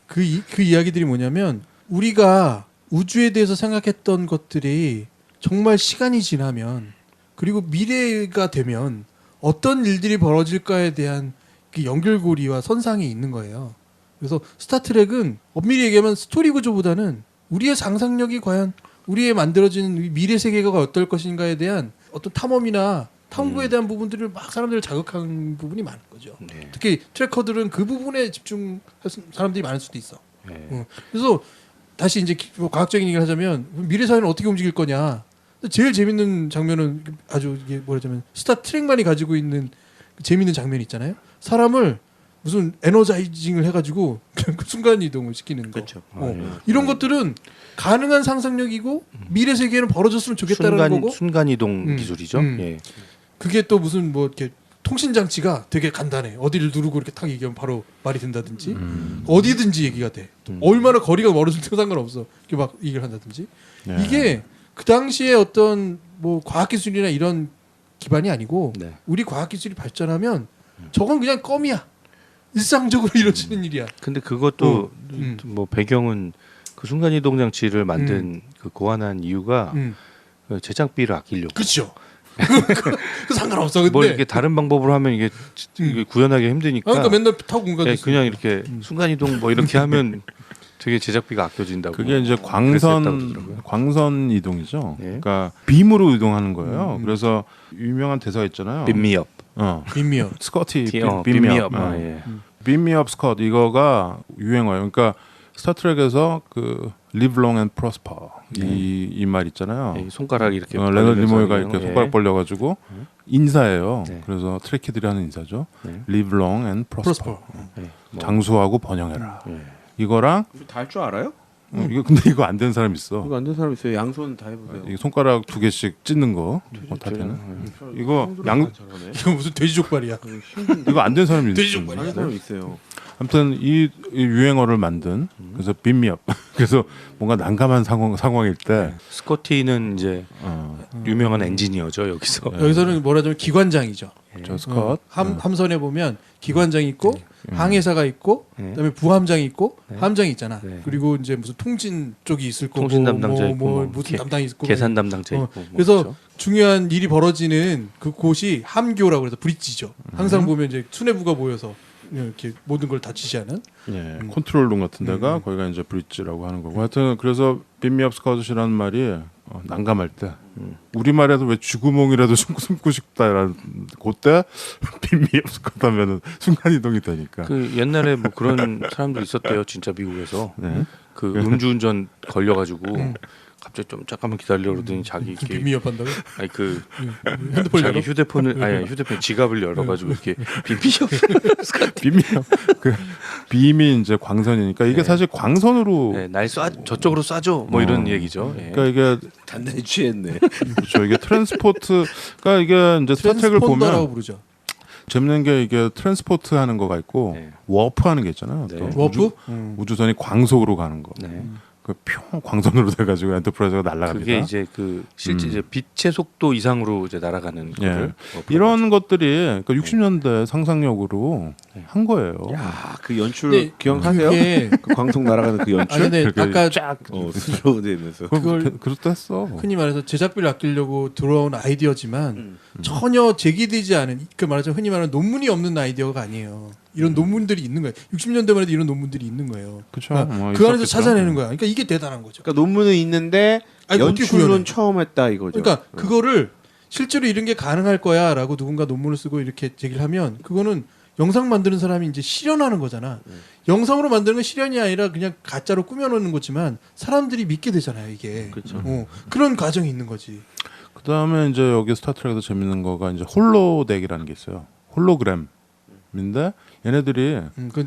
그 이야기들이 뭐냐면 우리가 우주에 대해서 생각했던 것들이 정말 시간이 지나면 그리고 미래가 되면 어떤 일들이 벌어질까에 대한 그 연결고리와 선상이 있는 거예요. 그래서 스타트rek은 엄밀히 얘기하면 스토리 구조보다는 우리의 상상력이 과연 우리의 만들어지는 미래 세계가 어떨 것인가에 대한 어떤 탐험이나 탐구에 대한 부분들을 막 사람들을 자극한 부분이 많은 거죠. 네. 특히 트래커들은 그 부분에 집중할 사람들이 많을 수도 있어. 네. 그래서 다시 이제 뭐 과학적인 얘기를 하자면 미래 사회는 어떻게 움직일 거냐. 제일 재밌는 장면은 아주 이게 뭐라자면 스타트rek만이 가지고 있는 재밌는 장면이 있잖아요. 사람을 무슨 에너자이징을 해가지고 순간 이동을 시키는 거. 그렇죠. 이런 것들은 가능한 상상력이고 미래 세계에는 벌어졌으면 좋겠다는 거고. 순간 이동 기술이죠. 예. 그게 또 무슨 뭐 이렇게 통신 장치가 되게 간단해. 어디를 누르고 이렇게 탁 얘기하면 바로 말이 된다든지 어디든지 얘기가 돼. 얼마나 거리가 멀어도 상관없어. 이렇게 막 얘기를 한다든지. 네. 이게 그 당시에 어떤 뭐 과학 기술이나 이런 기반이 아니고 네. 우리 과학 기술이 발전하면 저건 그냥 껌이야. 일상적으로 이루어지는 일이야. 근데 그것도 음. 뭐 배경은 그 순간 이동 장치를 만든 그 고안한 이유가 그 제작비를 아끼려고. 그렇죠. 그 상관없어. 근데 뭘 이렇게 다른 방법으로 하면 이게 구현하기 힘드니까. 그러니까 맨날 타고 공간에 예, 그냥 이렇게 순간 이동 뭐 이렇게 하면 되게 제작비가 아껴진다고. 그게 이제 광선 이동이죠. 네. 그러니까 빔으로 이동하는 거예요. 그래서 유명한 대사가 있잖아요. 빈미업. 빈미어. 스커티 빈미업. 빔미업. 예. 빔미업 스컷 이거가 유행어예요. 그러니까 스타트rek에서 그 live long and prosper 이 말 있잖아요. 예, 손가락 이렇게 레너드 니모이가 벌리면서 이렇게 손가락 벌려가지고 인사예요. 네. 그래서 트레키들이 하는 인사죠. 네. live long and prosper. 예, 뭐. 장수하고 번영해라. 예. 이거랑 다 할 줄 알아요? 이거 근데 이거 안 된 사람 있어. 이거 안 된 사람 있어요. 양손 다 해보세요. 이게 손가락 2개씩 찢는 거. 다 되나? 이거 이거 무슨 돼지 족발이야. 이거 안 된 사람이 돼지 있어. 족발이야. 하는 사람 있어요. 아무튼 이 유행어를 만든 그래서 빔미업 그래서 뭔가 난감한 상황일 때 스코티는 이제 유명한 엔지니어죠 여기서. 여기서는 뭐라자면 기관장이죠. 저 스컷 함선에 보면 기관장이 있고 항해사가 있고 그다음에 부함장이 있고 함장이 있잖아. 네. 그리고 이제 무슨 통신 쪽이 있을 거고 통신 담당자 뭐, 있고 뭐 뭐 무슨 계- 담당이 있고 계산 담당자 있고. 뭐 그래서 그렇죠. 중요한 일이 벌어지는 그 곳이 함교라고 해서 브릿지죠. 항상 보면 이제 수뇌부가 모여서 이렇게 모든 걸 다 지시하는. 예, 컨트롤룸 같은 데가 거기가 이제 브릿지라고 하는 거고 하여튼 그래서 빔미업 스컷이라는 말이 난감할 때 우리말에도 왜 쥐구멍이라도 숨고 싶다라는 그때 빔미업 스컷 하면은 순간이동이 되니까 그 옛날에 뭐 그런 사람들 있었대요 진짜 미국에서. 네. 그 음주운전 걸려가지고 갑자기 좀 잠깐만 기다려 그러더니 자기 무슨 이렇게 빈미협한다고? 아니 그 핸드폰 자기 열어? 휴대폰을 아니 휴대폰 지갑을 열어가지고 이렇게 빈미협 빔이 그 빔이 이제 광선이니까 이게 네. 사실 광선으로 네, 날 쏴 저쪽으로 쏴줘 뭐 이런 얘기죠. 예. 그러니까 이게 단단히 취했네. 그렇죠. 이게 트랜스포트가 이게 이제 스타트랙을 트랜스폰더라고 보면 부르죠. 재밌는 게 이게 트랜스포트 하는 거가 있고 네. 워프 하는 게 있잖아요. 네. 또 워프? 우주선이 광속으로 가는 거. 네. 그 평 광선으로 돼가지고 엔터프라이즈가 날아갑니다. 그게 이제 그 실제 이제 빛의 속도 이상으로 이제 날아가는 예. 거를 이런 것들이 그러니까 60년대 상상력으로 네. 한 거예요. 야, 그 연출 근데 기억하세요? 그게 그 광속 날아가는 그 연출. 아니 근데 그렇게 아까 쫙 스로 되면서. 그걸 그렇다 했어. 흔히 말해서 제작비를 아끼려고 들어온 아이디어지만 전혀 제기되지 않은 그 말하자면 흔히 말하는 논문이 없는 아이디어가 아니에요. 이런 논문들이 있는 거예요. 60년대만 해도 이런 논문들이 있는 거예요. 그쵸. 그러니까 뭐 그 안에서 있었겠죠. 찾아내는 거야. 그러니까 이게 대단한 거죠. 그러니까 논문은 있는데 아니, 어떻게 구현해? 연출은 처음 했다 이거죠. 그러니까 그거를 실제로 이런 게 가능할 거야라고 누군가 논문을 쓰고 이렇게 제기를 하면 그거는 영상 만드는 사람이 이제 실현하는 거잖아. 영상으로 만드는 건 실현이 아니라 그냥 가짜로 꾸며놓는 거지만 사람들이 믿게 되잖아요. 이게. 그렇죠. 그런 과정이 있는 거지. 그 다음에 이제 여기 스타트랙에서 재밌는 거가 이제 홀로덱이라는 게 있어요. 홀로그램인데 얘네들이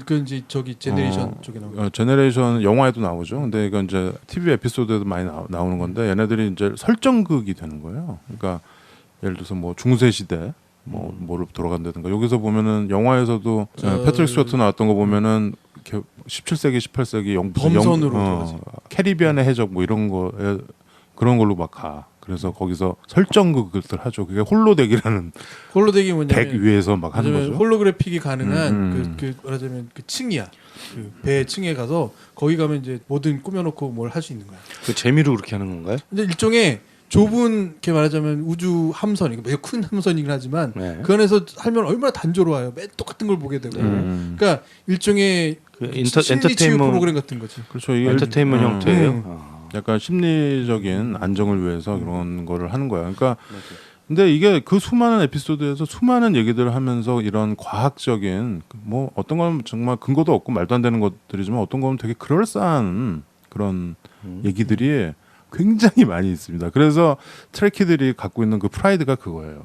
그 이제 저기 제네레이션 쪽에 나오는. 제네레이션 영화에도 나오죠. 근데 이건 이제 TV 에피소드에도 많이 나오는 건데 얘네들이 이제 설정극이 되는 거예요. 그러니까 예를 들어서 뭐 중세 시대 뭐로 돌아간다든가 여기서 보면은 영화에서도 패트릭 스튜어트 나왔던 거 보면은 17세기, 18세기 범선으로 들어가지. 캐리비안의 해적 뭐 이런 거에 그런 걸로 막 가. 그래서 거기서 설정극을 하죠. 그게 홀로덱이라는 홀로덱이 뭐냐면 덱 위에서 막 하는 거죠. 홀로그래픽이 가능한 음. 그 말하자면 그 층이야. 그 배 층에 가서 거기 가면 이제 뭐든 꾸며놓고 뭘 할 수 있는 거야. 그 재미로 그렇게 하는 건가요? 근데 일종의 좁은 이렇게 말하자면 우주 함선, 이거 매우 큰 함선이긴 하지만 네. 그 안에서 살면 얼마나 단조로워요. 매일 똑같은 걸 보게 되고. 그러니까 일종의 그 심리 치유 프로그램 같은 거지. 그렇죠. 이게 엔터테인먼트 형태예요. 아. 약간 심리적인 안정을 위해서 이런 거를 하는 거야. 그러니까 근데 이게 그 수많은 에피소드에서 수많은 얘기들을 하면서 이런 과학적인 뭐 어떤 건 정말 근거도 없고 말도 안 되는 것들이지만 어떤 건 되게 그럴싸한 그런 얘기들이 굉장히 많이 있습니다. 그래서 트레키들이 갖고 있는 그 프라이드가 그거예요.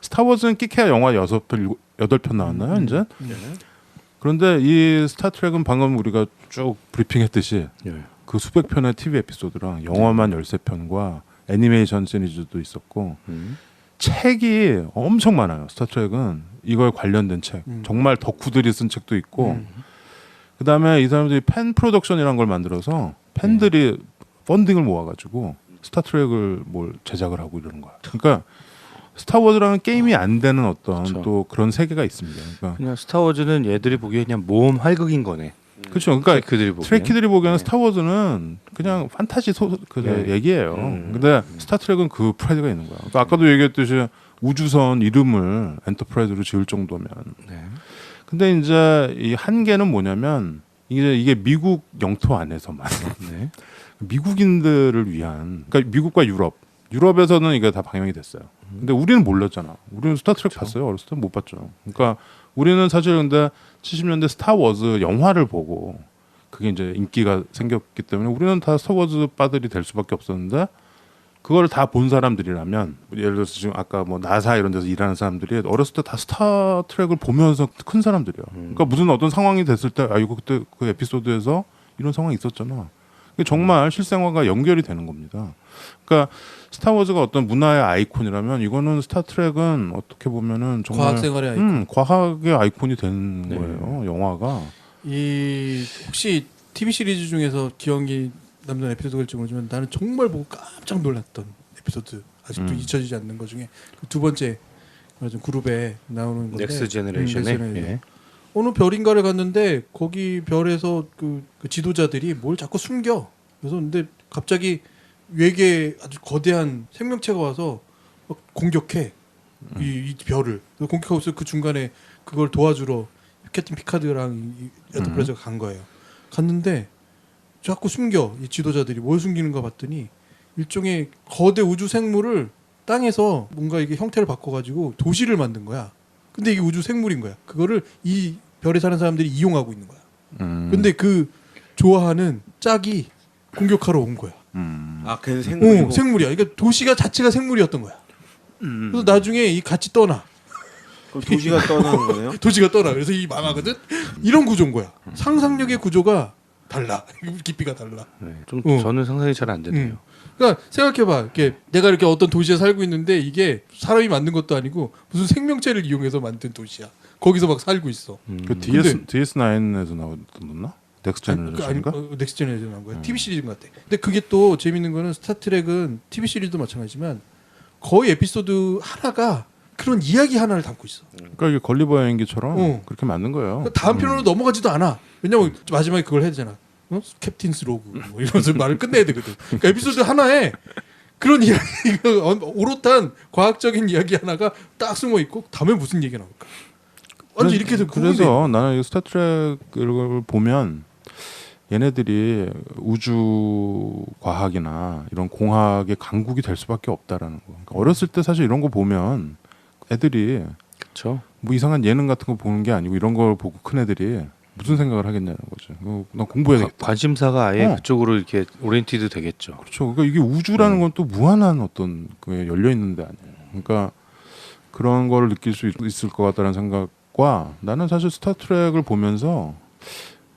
스타워즈는 끼케야 영화 6편, 8편 나왔나요, 이제? 그런데 이 스타트랙은 방금 우리가 쭉 브리핑했듯이 예. 그 수백 편의 TV 에피소드랑 영화만 13편과 애니메이션 시리즈도 있었고 책이 엄청 많아요. 스타트랙은 이거에 관련된 책. 정말 덕후들이 쓴 책도 있고 그다음에 이 사람들이 팬 프로덕션이라는 걸 만들어서 팬들이 펀딩을 모아가지고 스타트랙을 뭘 제작을 하고 이러는 거야. 그러니까 스타워즈라는 게임이 안 되는 어떤 그렇죠. 또 그런 세계가 있습니다. 그러니까 그냥 스타워즈는 얘들이 보기에 그냥 모험 활극인 거네. 그렇죠. 그러니까 그들이 보기에. 트레키들이 보기에는 네. 스타워즈는 그냥 판타지 네. 얘기예요. 근데 스타트랙은 그 프라이드가 있는 거야. 그러니까 아까도 얘기했듯이 우주선 이름을 엔터프라이즈로 지을 정도면. 네. 근데 이제 이 한계는 뭐냐면 이게 미국 영토 안에서만 네. 미국인들을 위한 그러니까 미국과 유럽에서는 이게 다 방영이 됐어요. 근데 우리는 몰랐잖아. 우리는 스타트랙 봤어요. 어렸을 때 못 봤죠. 그러니까 우리는 사실 근데 70년대 스타워즈 영화를 보고 그게 이제 인기가 생겼기 때문에 우리는 다 스타워즈 빠들이 될 수밖에 없었는데 그걸 다 본 사람들이라면 예를 들어서 지금 아까 뭐 나사 이런 데서 일하는 사람들이 어렸을 때 다 스타트랙을 보면서 큰 사람들이야. 그러니까 무슨 어떤 상황이 됐을 때 아 이거 그때 그 에피소드에서 이런 상황이 있었잖아. 이게 정말 실생활과 연결이 되는 겁니다. 그러니까 스타워즈가 어떤 문화의 아이콘이라면 이거는 스타트랙은 어떻게 보면은 정말 과학생활의 아이콘. 과학의 아이콘이 된 네. 거예요. 영화가. 이 혹시 TV 시리즈 중에서 기억이 남는 에피소드가 있지 모르지만 나는 정말 보고 깜짝 놀랐던 에피소드 아직도 잊혀지지 않는 것 중에 그 두 번째 그룹에 나오는 건데 넥스 제너레이션에 예. 어느 별인가를 갔는데 거기 별에서 그 지도자들이 뭘 자꾸 숨겨. 그래서 근데 갑자기 외계 아주 거대한 생명체가 와서 막 공격해 이 별을. 그래서 공격하고 있어 그 중간에 그걸 도와주러 캡틴 피카드랑 이 엔터프라이즈가 간 거예요. 갔는데 자꾸 숨겨 이 지도자들이 뭘 숨기는가 봤더니 일종의 거대 우주 생물을 땅에서 뭔가 이게 형태를 바꿔가지고 도시를 만든 거야. 근데 이게 우주 생물인 거야. 그거를 이 별에 사는 사람들이 이용하고 있는 거야. 근데 그 좋아하는 짝이 공격하러 온 거야. 아, 걔는 생물이고. 생물이야. 그러니까 도시가 자체가 생물이었던 거야. 그래서 나중에 이 같이 떠나. 그럼 도시가 떠나는 거네요. 도시가 떠나. 그래서 이 망하거든. 이런 구조인 거야. 상상력의 구조가 달라. 깊이가 달라. 네, 좀 어. 저는 상상이 잘 안 되네요. 그러니까 생각해봐. 이렇게 내가 이렇게 어떤 도시에 살고 있는데 이게 사람이 만든 것도 아니고 무슨 생명체를 이용해서 만든 도시야. 거기서 막 살고 있어. 그 DS9에서 나왔나? 넥스트 제너레이션인가? 넥스트 제너레이션 나온 거야. TV 시리즈 같아. 근데 그게 또 재밌는 거는 스타트랙은 TV 시리즈도 마찬가지지만 거의 에피소드 하나가 그런 이야기 하나를 담고 있어. 그러니까 이게 걸리버 여행기처럼 그렇게 만든 거예요. 그러니까 다음 편으로 넘어가지도 않아. 왜냐면 마지막에 그걸 해야 되잖아. 캡틴스 로그 뭐 이러면서 말을 끝내야 되거든. 그러니까 에피소드 하나에 그런 이야기, 오롯한 과학적인 이야기 하나가 딱 숨어 있고 다음에 무슨 얘기가 나올까? 완전 이렇게 해서 그래서 나는 이 스타트랙을 보면 얘네들이 우주 과학이나 이런 공학의 강국이 될 수밖에 없다라는 거. 그러니까 어렸을 때 사실 이런 거 보면 애들이 그렇죠. 뭐 이상한 예능 같은 거 보는 게 아니고 이런 걸 보고 큰 애들이 무슨 생각을 하겠냐는 거죠. 난 공부해야겠다. 관심사가 아예 그쪽으로 이렇게 오리엔티드 되겠죠. 그렇죠. 그러니까 이게 우주라는 건 또 무한한 어떤 그 열려 있는 데 아니에요. 그러니까 그런 걸 느낄 수 있을 것 같다는 생각과 나는 사실 스타트랙을 보면서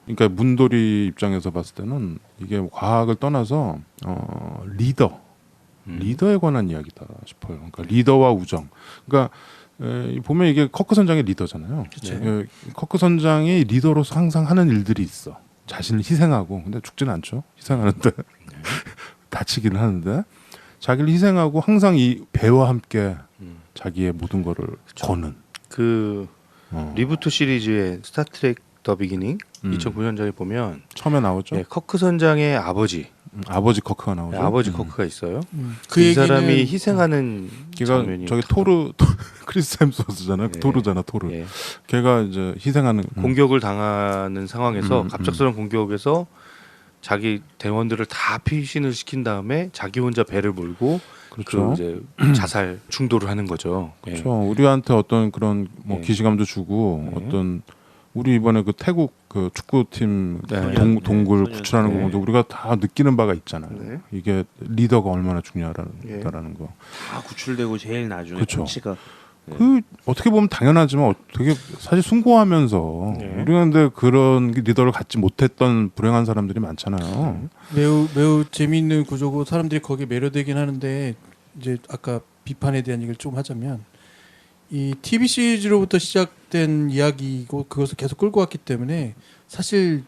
그러니까 문돌이 입장에서 봤을 때는 이게 과학을 떠나서 리더에 관한 이야기다 싶어요. 그러니까 리더와 우정. 그러니까 보면 이게 커크 선장의 리더잖아요. 커크 선장이 리더로서 항상 하는 일들이 있어. 자신을 희생하고 근데 죽지는 않죠. 희생하는데 다치기는 하는데 자기를 희생하고 항상 이 배와 함께 자기의 모든 거를 거는 그 리부트 시리즈의 스타트랙 더 비기닝 2009년작에 보면 처음에 나오죠. 네, 커크 선장의 아버지 커크가 나오죠. 네, 아버지 커크가 있어요. 그 이 얘기는 사람이 희생하는 걔가 장면이 저기 크리스 햄스워스잖아요. 네. 토르잖아, 토르. 예. 걔가 이제 희생하는 공격을 당하는 상황에서 갑작스러운 공격에서 자기 대원들을 다 피신을 시킨 다음에 자기 혼자 배를 몰고 그렇죠. 그 이제 자살 충돌을 하는 거죠. 그렇죠. 우리한테 어떤 그런 뭐 예. 기시감도 주고 예. 어떤 우리 이번에 그 태국 그 축구팀 네. 동굴 소년. 구출하는 거 네. 보면 우리가 다 느끼는 바가 있잖아요. 네. 이게 리더가 얼마나 예. 중요하다라는 거. 다 구출되고 제일 나중에 그쵸. 코치가 그 어떻게 보면 당연하지만 되게 사실 숭고하면서 네. 우리가 근데 그런 리더를 갖지 못했던 불행한 사람들이 많잖아요. 매우 재미있는 구조고 사람들이 거기에 매료되긴 하는데 이제 아까 비판에 대한 얘기를 좀 하자면 이 TV 시리즈로부터 시작된 이야기고 그것을 계속 끌고 왔기 때문에 사실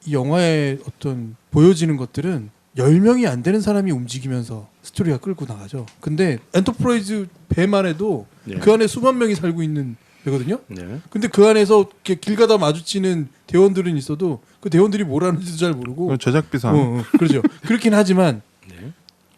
이 영화의 어떤 보여지는 것들은 10명이 안 되는 사람이 움직이면서 스토리가 끌고 나가죠. 근데 엔터프라이즈 배만 해도 네. 그 안에 수만 명이 살고 있는 배거든요. 네. 근데 그 안에서 이렇게 길 가다 마주치는 대원들은 있어도 그 대원들이 뭘 하는지도 잘 모르고 제작비상. 그렇죠. 그렇긴 하지만 네.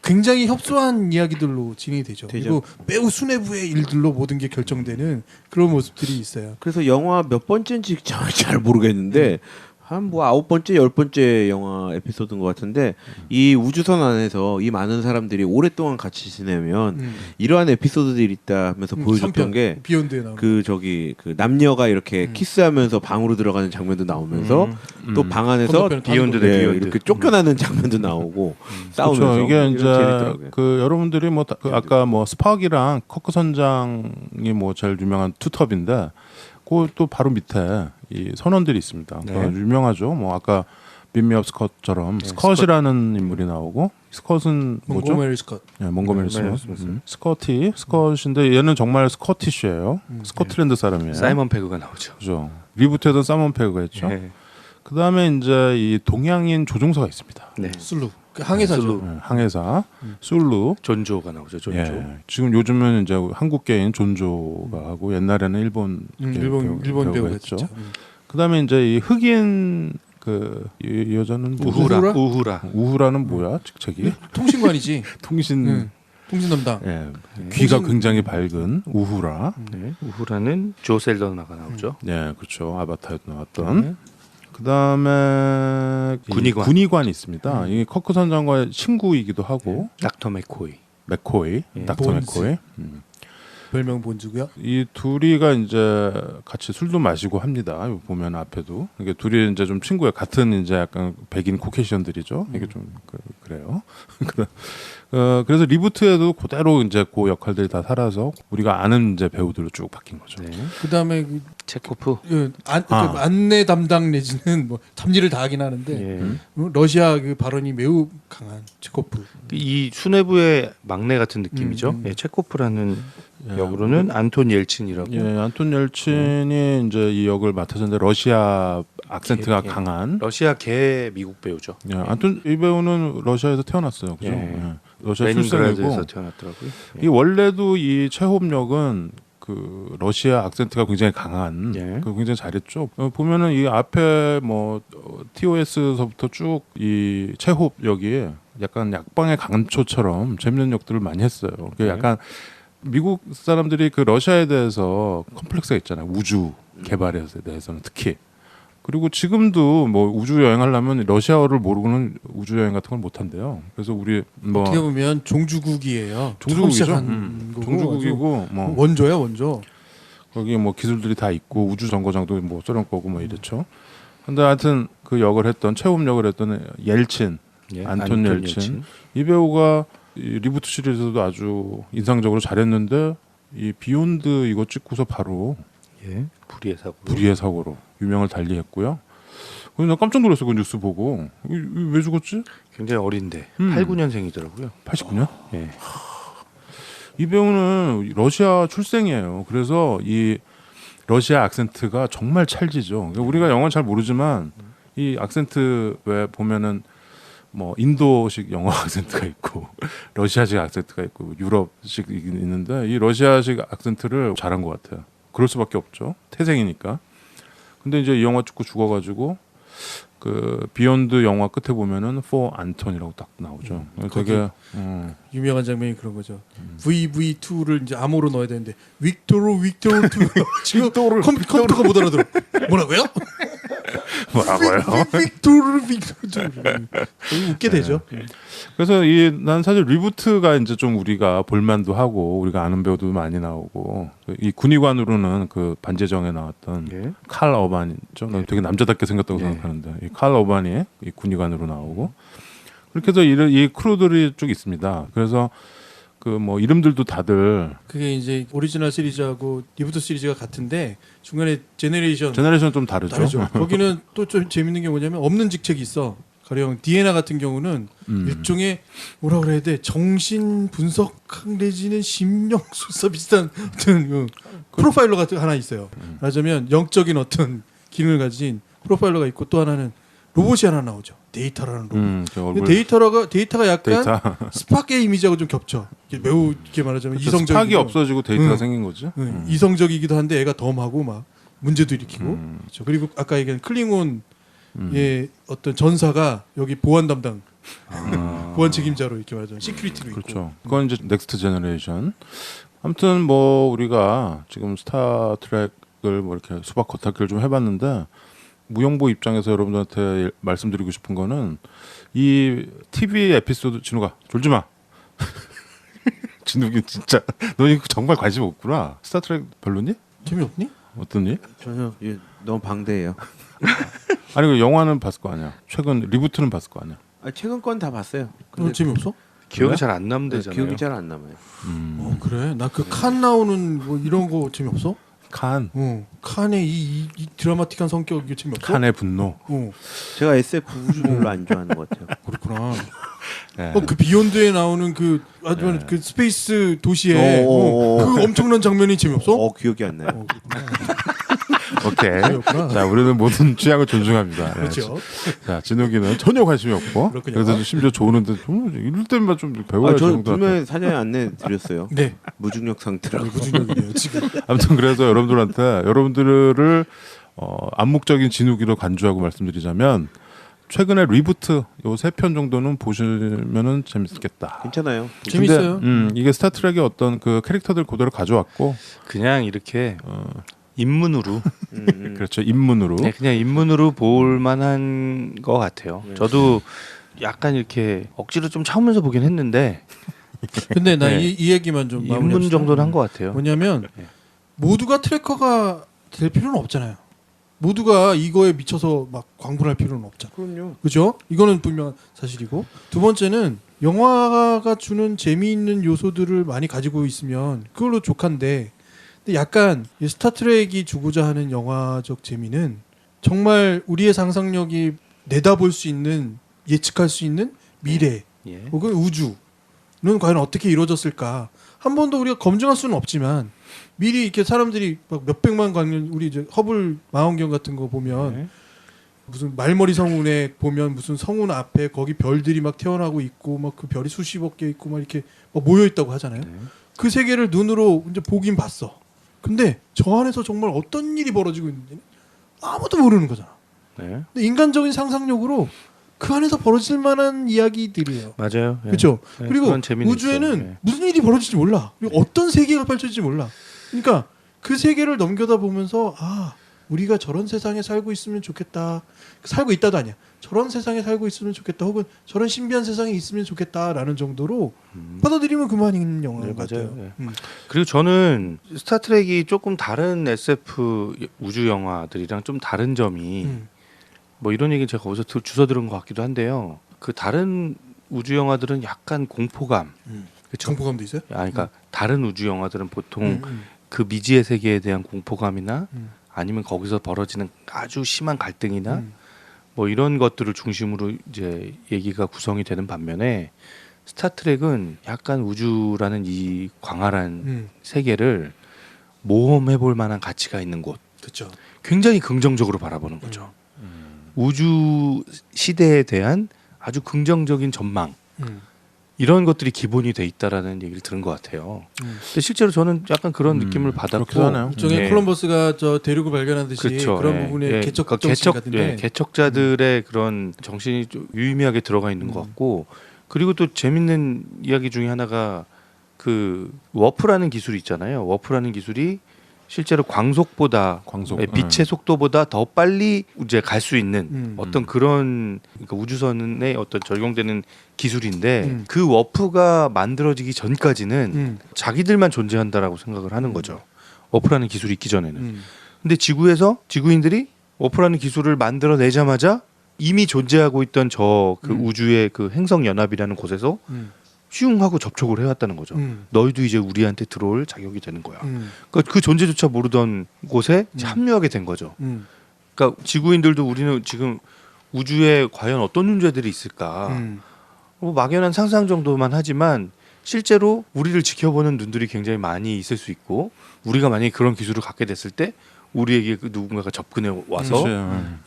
굉장히 협소한 이야기들로 진행이 되죠. 되죠. 그리고 매우 수뇌부의 일들로 모든 게 결정되는 그런 모습들이 있어요. 그래서 영화 몇 번째인지 잘 모르겠는데 한 뭐 9번째, 10번째 영화 에피소드인 것 같은데 이 우주선 안에서 이 많은 사람들이 오랫동안 같이 지내면 이러한 에피소드들이 있다 하면서 보여줬던 게 비욘드에 나오는 그 저기 그 남녀가 이렇게 키스하면서 방으로 들어가는 장면도 나오면서 또 방 안에서 건너편에 비욘드 타는 대 네, 비욘드. 이렇게 쫓겨나는 장면도 나오고 싸우면서 그렇죠. 이게 이런 이제 재밌더라고요. 그 여러분들이 뭐 그 아까 뭐 스파크랑 커크 선장이 뭐 제일 유명한 투톱인데 그 또 바로 밑에 이 선원들이 있습니다. 네. 그 유명하죠. 뭐 아까 빈미업 스컷처럼 네, 스컷이라는 인물이 나오고 스컷은 뭐죠? 몽고메리 스컷. 네, 몽고메리 네, 스컷. 스컷인데 얘는 정말 스코티쉬예요. 스코틀랜드 사람이에요. 사이먼 페그가 나오죠. 그죠. 리부트에던 사이먼 페그가 있죠. 네. 그 다음에 이제 이 동양인 조종사가 있습니다. 네. 술루. 그 항해사죠. 술루. 네, 항해사 술루. 존조가 나오죠. 존조. 예. 지금 요즘은 이제 한국계인 존조가 하고 옛날에는 일본 일본 배우가 했죠. 진짜. 그다음에 이제 이 흑인 이 여자는 우후라. 우후라? 우후라. 우후라는 뭐야? 직책이 통신관이지. 통신 통신 담당. 예. 귀가 통신- 굉장히 밝은 우후라. 네. 우후라는 조 셀더나가 나오죠. 예, 그렇죠. 아바타에도 나왔던. 네. 그다음에 이 군의관. 군의관이 있습니다. 이 커크 선장과의 친구이기도 하고 닥터 맥코이. 맥코이, 예. 닥터 본즈. 맥코이. 별명 본즈고요. 이 둘이가 이제 같이 술도 마시고 합니다. 여기 보면 앞에도 이게 둘이 이제 좀 친구예요. 같은 이제 약간 백인 코케이션들이죠. 이게 좀 그래요. 그래서 리부트에도 그대로 이제 그 역할들이 다 살아서 우리가 아는 이제 배우들로 쭉 바뀐 거죠. 네. 그다음에 체코프. 그 안내 담당 내지는 뭐 탐지를 다 하긴 하는데 예. 러시아 그 발언이 매우 강한 체코프. 이 수뇌부의 막내 같은 느낌이죠. 예, 체코프라는 역으로는 안톤 옐친이라고. 예, 안톤 옐친이 이제 이 역을 맡았는데 러시아 악센트가 예. 강한. 러시아 개 미국 배우죠. 예, 안톤 이 배우는 러시아에서 태어났어요. 그죠? 예. 예. 러시아 레닌그라드에서 출생이고. 태어났더라고요. 이 원래도 이 체홉 역은 그 러시아 악센트가 굉장히 강한, 예. 그 굉장히 잘했죠. 보면은 이 앞에 뭐 TOS서부터 쭉 이 체홉 역이 약간 약방의 강초처럼 재밌는 역들을 많이 했어요. 그 약간 미국 사람들이 그 러시아에 대해서 컴플렉스가 있잖아요. 우주 개발에 대해서는 특히. 그리고 지금도 뭐 우주 여행하려면 러시아어를 모르고는 우주 여행 같은 걸 못 한대요. 그래서 우리 뭐 어떻게 보면 종주국이에요. 종주국이죠. 처음 시작한 거고 종주국이고 뭐 원조야 원조. 거기 뭐 기술들이 다 있고 우주 정거장도 뭐 소련 거고 뭐 이랬죠. 근데 하여튼 그 역을 했던 체험 역을 했던 옐친, 예, 안톤 옐친 이 배우가 이 리부트 시리즈도 아주 인상적으로 잘했는데 이 비욘드 이거 찍고서 바로 예. 불의의 사고로 유명을 달리했고요. 그래서 나 깜짝 놀랐어 그 뉴스 보고 왜 죽었지? 굉장히 어린데 8, 9년생이더라고요. 89년? 예. 이 배우는 러시아 출생이에요. 그래서 이 러시아 악센트가 정말 찰지죠. 그러니까 우리가 영어는 잘 모르지만 이 악센트 왜 보면은 뭐 인도식 영어 악센트가 있고 러시아식 악센트가 있고 유럽식 있는데 이 러시아식 악센트를 잘한 것 같아요. 그럴 수밖에 없죠. 태생이니까. 근데 이제 이 영화 찍고 죽어가지고 그 비욘드 영화 끝에 보면은 For 안톤이라고 딱 나오죠. 되게 유명한 장면이 그런 거죠. VV2를 이제 암호로 넣어야 되는데 빅토르 2 지금 컴퓨터가 못 알아들어. 뭐라고요? 뭐라고요? 빅토르 웃게 되죠. 그래서 난 사실 리부트가 이제 좀 우리가 볼만도 하고 우리가 아는 배우도 많이 나오고 이 군의관으로는 그 반지정에 나왔던 예. 칼 어반이죠. 난 되게 남자답게 생겼다고 예. 생각하는데 이 칼 어반이 이 군의관으로 나오고 그렇게 해서 이 크루들이 쭉 있습니다. 그래서 그 뭐 이름들도 다들 그게 이제 오리지널 시리즈하고 리부트 시리즈가 같은데 중간에 제너레이션 좀 다르죠. 다르죠. 거기는 또 좀 재밌는 게 뭐냐면 없는 직책이 있어. 가령 디에나 같은 경우는 일종의 뭐라 그래야 돼 정신 분석학 내지는 심령술사 비슷한 어떤 프로파일러 같은 거 하나 있어요. 말하자면 영적인 어떤 기능을 가진 프로파일러가 있고 또 하나는 로봇이 하나 나오죠. 데이터라는 로봇. 저 근데 얼굴 데이터가 약간 데이터. 스파크의 이미지하고 좀 겹쳐. 이게 매우 이렇게 말하자면 이성적이고 스팍이 없어지고 데이터가 응. 생긴 거죠. 이성적이기도 한데 애가 덤하고 막 문제도 일으키고. 그렇죠. 그리고 아까 얘기한 클링온의 어떤 전사가 여기 보안 담당, 보안 책임자로 이렇게 말하자면 시큐리티도 있고. 그렇죠. 그건 이제 넥스트 제너레이션. 아무튼 뭐 우리가 지금 스타 트랙을 뭐 이렇게 수박 겉핥기를 좀 해봤는데 무용보 입장에서 여러분들한테 말씀드리고 싶은 거는 이 TV 에피소드 진우가 졸지 마. 진욱이 진짜 너 이거 정말 관심 없구나. 스타 트랙 별로니? 재미없니? 어떠니? 전혀 너무 방대해요. 아니 그 영화는 봤을 거 아니야. 최근 리부트는 봤을 거 아니야. 최근 건 다 봤어요. 너 재미없어? 기억이 그래? 잘 안 남대잖아요. 기억이 잘 안 남아요. 그래? 나 그 칸 나오는 뭐 이런 거 재미없어? 칸. 칸의 이 드라마틱한 성격 이게 재미없어? 칸의 분노. 제가 SF 우주 별로 안 좋아하는 것 같아요. 그렇구나. 네. 그 비욘드에 나오는 그 아주 그 스페이스 도시에 오. 그 엄청난 장면이 재미없어? 기억이 안 나요. 오케이. 재미없구나. 자, 우리는 모든 취향을 존중합니다. 네. 그렇죠. 자, 진욱이는 전혀 관심이 없고, 그렇군요. 그래서 심지어 좋은데 좀 이럴 때만 좀 배워야 저 되는 것 같아요. 분명히 사전에 안내 드렸어요. 네. 무중력 상태라고. 무중력이네요 지금. 아무튼 그래서 여러분들을 암묵적인 진욱이로 간주하고 말씀드리자면 최근에 리부트 요 3편 정도는 보시면은 재밌겠다. 괜찮아요. 재밌어요. 근데, 이게 스타트랙의 어떤 그 캐릭터들 그대로 가져왔고, 그냥 이렇게 입문으로 그렇죠 입문으로. 네, 그냥 입문으로 볼 만한 것 같아요. 네. 저도 약간 이렇게 억지로 좀 참으면서 보긴 했는데 근데 나 네. 이 얘기만 좀 입문 마무리합시다. 정도는 한 것 같아요. 뭐냐면 네. 모두가 트래커가 될 필요는 없잖아요. 모두가 이거에 미쳐서 막 광분할 필요는 없잖아. 그럼요. 그죠? 이거는 분명한 사실이고, 두 번째는 영화가 주는 재미있는 요소들을 많이 가지고 있으면 그걸로 족한데, 근데 약간 이 스타트rek이 주고자 하는 영화적 재미는 정말 우리의 상상력이 내다볼 수 있는, 예측할 수 있는 미래 예. 혹은 우주는 과연 어떻게 이루어졌을까 한 번도 우리가 검증할 수는 없지만 미리 이렇게 사람들이 막 몇백만 광년, 우리 이제 허블 망원경 같은 거 보면 네. 무슨 말머리 성운에 보면 무슨 성운 앞에 거기 별들이 막 태어나고 있고 막 그 별이 수십억 개 있고 막 이렇게 막 모여 있다고 하잖아요. 네. 그 세계를 눈으로 이제 보긴 봤어. 근데 저 안에서 정말 어떤 일이 벌어지고 있는지는 아무도 모르는 거잖아. 네. 근데 인간적인 상상력으로 그 안에서 벌어질 만한 이야기들이에요. 맞아요. 예. 그렇죠. 네, 그리고 그런 재미는 우주에는 있어요. 예. 무슨 일이 벌어질지 몰라. 그리고 어떤 세계가 펼쳐질지 몰라. 그러니까 그 세계를 넘겨다 보면서 아, 우리가 저런 세상에 살고 있으면 좋겠다. 살고 있다도 아니야. 저런 세상에 살고 있으면 좋겠다. 혹은 저런 신비한 세상에 있으면 좋겠다라는 정도로 받아들이면 그만인 영화 네, 같아요. 맞아요. 예. 그리고 저는 스타트rek이 조금 다른 SF 우주 영화들이랑 좀 다른 점이 뭐 이런 얘기 제가 어디서 주워 들은 것 같기도 한데요. 그 다른 우주 영화들은 약간 공포감. 그렇죠. 정포감도 있어요? 아, 그러니까 다른 우주 영화들은 보통 그 미지의 세계에 대한 공포감이나 아니면 거기서 벌어지는 아주 심한 갈등이나 뭐 이런 것들을 중심으로 이제 얘기가 구성이 되는 반면에 스타트rek은 약간 우주라는 이 광활한 세계를 모험해볼 만한 가치가 있는 곳, 그렇죠. 굉장히 긍정적으로 바라보는 거죠. 우주 시대에 대한 아주 긍정적인 전망, 이런 것들이 기본이 돼 있다라는 얘기를 들은 것 같아요. 근데 실제로 저는 약간 그런 느낌을 받았고, 그렇기도 하네요. 일종의 예. 콜럼버스가 저 대륙을 발견한 듯이 그렇죠. 그런 예. 부분에 예. 개척 그러니까 정신 같은데 개척자들의 그런 정신이 좀 유의미하게 들어가 있는 것 같고, 그리고 또 재밌는 이야기 중에 하나가 그 워프라는 기술이 있잖아요. 워프라는 기술이 실제로 광속보다 광속. 빛의 속도보다 더 빨리 이제 갈 수 있는 어떤 그런, 그러니까 우주선에 어떤 적용되는 기술인데 그 워프가 만들어지기 전까지는 자기들만 존재한다라고 생각을 하는 거죠. 워프라는 기술이 있기 전에는. 근데 지구에서 지구인들이 워프라는 기술을 만들어내자마자 이미 존재하고 있던 저 그 우주의 그 행성 연합이라는 곳에서 슝 하고 접촉을 해왔다는 거죠. 너희도 이제 우리한테 들어올 자격이 되는 거야. 그러니까 그 존재조차 모르던 곳에 합류하게 된 거죠. 그러니까 지구인들도 우리는 지금 우주에 과연 어떤 존재들이 있을까? 뭐 막연한 상상 정도만 하지만 실제로 우리를 지켜보는 눈들이 굉장히 많이 있을 수 있고, 우리가 만약에 그런 기술을 갖게 됐을 때 우리에게 그 누군가가 접근해 와서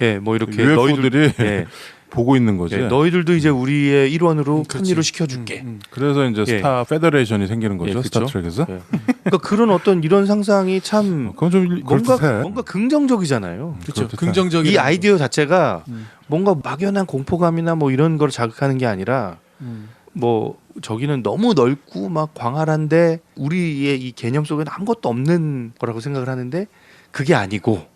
예, 뭐 이렇게 UFO들이 예, 보고 있는 거지. 예, 너희들도 이제 우리의 일원으로 그렇지. 합류를 시켜줄게. 그래서 이제 예. 스타 페더레이션이 생기는 거죠. 예, 그쵸? 스타트rek에서. 예. 그러니까 그런 어떤 이런 상상이 참 그건 좀 그럴듯해. 뭔가 긍정적이잖아요. 그렇죠. 그렇듯해. 긍정적인 이 아이디어 자체가 뭔가 막연한 공포감이나 뭐 이런 걸 자극하는 게 아니라 뭐 저기는 너무 넓고 막 광활한데 우리의 이 개념 속에는 아무것도 없는 거라고 생각을 하는데 그게 아니고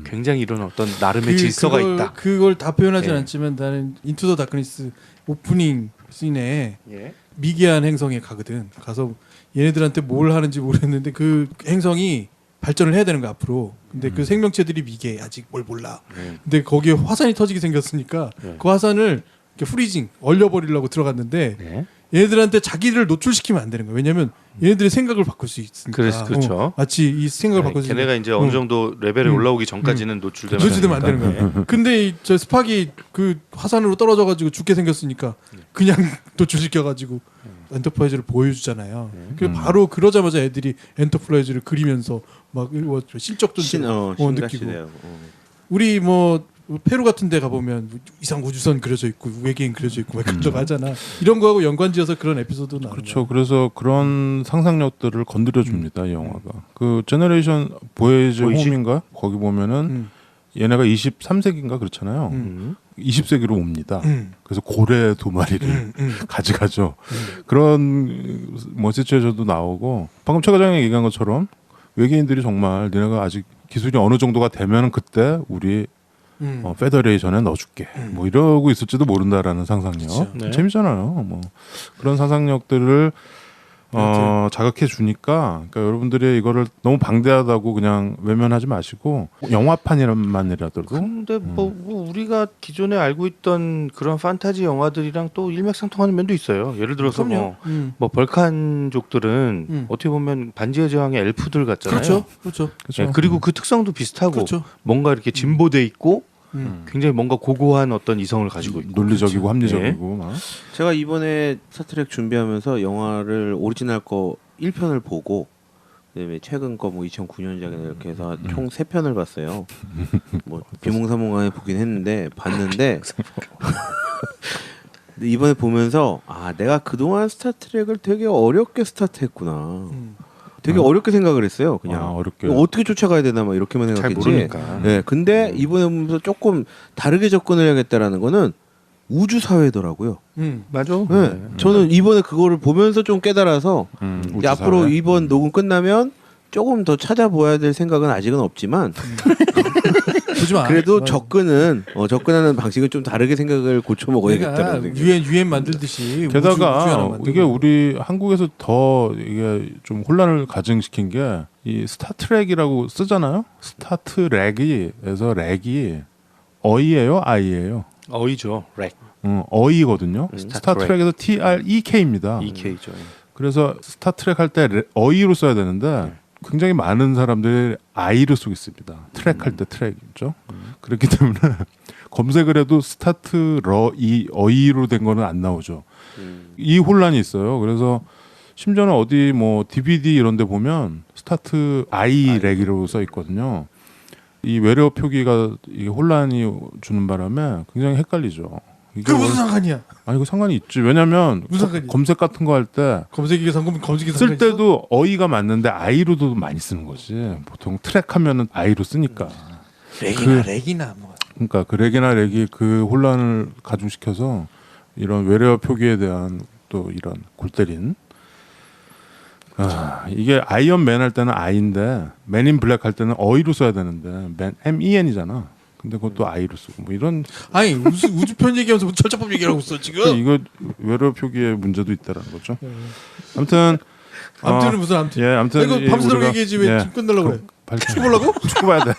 굉장히 이런 어떤 나름의 질서가 있다. 그걸 다 표현하진 예. 않지만 나는 인투 더 다크니스 오프닝 씬에 예. 미개한 행성에 가거든. 가서 얘네들한테 뭘 하는지 모르겠는데 그 행성이 발전을 해야 되는 거야 앞으로. 근데 그 생명체들이 미개해. 아직 뭘 몰라. 근데 거기에 화산이 터지게 생겼으니까 그 화산을 이렇게 프리징 얼려버리려고 들어갔는데 네. 얘네들한테 자기를 노출시키면 안 되는 거야. 왜냐면 얘네들의 생각을 바꿀 수 있으니까. 그렇죠. 마치 이 생각을 바꿀 수 있으니까. 걔네가 이제 어느 정도 레벨에 올라오기 전까지는 노출되면 노출되면 안 되는 거야. 근데 저 스팍이 그 화산으로 떨어져가지고 죽게 생겼으니까 그냥 노출시켜가지고 엔터프라이즈를 보여주잖아요. 그래서 바로 그러자마자 애들이 엔터프라이즈를 그리면서 막 실적 존재 느끼고. 신가시네요. 우리 뭐 페루 같은 데 가보면 이상 우주선 그려져 있고 외계인 그려져 있고 막 그런 거 하잖아. 이런 거하고 연관지어서 그런 에피소드 나오는 그렇죠. 그래서 그런 상상력들을 건드려 줍니다. 이 영화가. 그 제너레이션 보이지 홈인가? 거기 보면은 얘네가 23세기인가 그렇잖아요. 20세기로 옵니다. 그래서 고래 두 마리를 가져가죠. 그런 뭐 시츄에이션도 나오고, 방금 최 과장이 얘기한 것처럼 외계인들이 정말 니네가 아직 기술이 어느 정도가 되면 그때 우리 페더레이션에 넣어줄게. 뭐 이러고 있을지도 모른다라는 상상력. 그쵸. 네. 재밌잖아요. 뭐 그런 상상력들을 자극해 주니까 그러니까 여러분들이 이거를 너무 방대하다고 그냥 외면하지 마시고 영화판이란만이라도 근데 뭐 우리가 기존에 알고 있던 그런 판타지 영화들이랑 또 일맥상통하는 면도 있어요. 예를 들어서 그럼요. 뭐 벌칸족들은 어떻게 보면 반지의 제왕의 엘프들 같잖아요. 그렇죠. 그렇죠. 그렇죠. 네, 그리고 그 특성도 비슷하고 그렇죠. 뭔가 이렇게 진보돼 있고 음. 굉장히 뭔가 고고한 어떤 이성을 가지고 있고 논리적이고 그렇죠. 합리적이고 막. 제가 이번에 스타트렉 준비하면서 영화를 오리지널 거 1편을 보고 그다음에 최근 거 뭐 2009년작이나 이렇게 해서 총 3편을 봤어요. 뭐 비몽사몽간에 보긴 했는데 봤는데 근데 이번에 보면서 아 내가 그동안 스타트rek을 되게 어렵게 스타트했구나. 되게 어렵게 생각을 했어요. 그냥 어렵게. 이거 어떻게 쫓아가야 되나 막 이렇게만 잘 생각했지. 모르니까. 네, 근데 이번에 보면서 조금 다르게 접근을 해야겠다라는 거는 우주 사회더라고요. 맞아. 네. 저는 이번에 그거를 보면서 좀 깨달아서 이제 앞으로 우주사회. 이번 녹음 끝나면 조금 더 찾아봐야 될 생각은 아직은 없지만 보지 마. 그래도 접근하는 방식을 좀 다르게 생각을 고쳐 먹어야겠다는 생각. 유엔 만들듯이 우주 하나 게다가 만들고. 이게 우리 한국에서 더 이게 좀 혼란을 가증시킨 게 이 스타트렉이라고 쓰잖아요. 스타트렉이에서 렉이 어이예요, 아이예요. 어이죠. 렉. 어이거든요. 스타트렉에서 TREK입니다. EK죠. 그래서 스타트렉 할 때 어이로 써야 되는데 굉장히 많은 사람들이 아이로 쓰고 있습니다. 트랙 할 때 트랙이죠. 그렇기 때문에 검색을 해도 스타트 어이로 된 거는 안 나오죠. 이 혼란이 있어요. 그래서 심지어는 어디 뭐 DVD 이런 데 보면 스타트 아이 렉이라고 써 있거든요. 이 외래어 표기가 이게 혼란이 주는 바람에 굉장히 헷갈리죠. 그게 무슨 상관이야? 아니 이거 상관이 있지. 왜냐면 무슨 상관이야? 검색 같은 거 할 때 검색기가 상관 검색기 쓸 때도 어이가 맞는데 아이로도 많이 쓰는 거지. 보통 트랙 하면은 아이로 쓰니까. 렉이나 뭐. 그러니까 그 렉이나 렉이 그 혼란을 가중시켜서 이런 외래어 표기에 대한 또 이런 골 때린 이게 아이언맨 할 때는 아이인데 맨인 블랙 할 때는 어이로 써야 되는데 맨 MEN이잖아. 근데 그것도 아이로 쓰고 뭐 이런 아니 우주편 얘기하면서 철자법 얘기하고 있어 지금. 이거 외래어 표기에 문제도 있다라는 거죠. 아무튼 암튼은 무슨 암튼? 예, 아무튼 이거 밤새도록 얘기하지 왜 지금 끝내려고 그래? 축구 보려고? 축구 봐야 돼.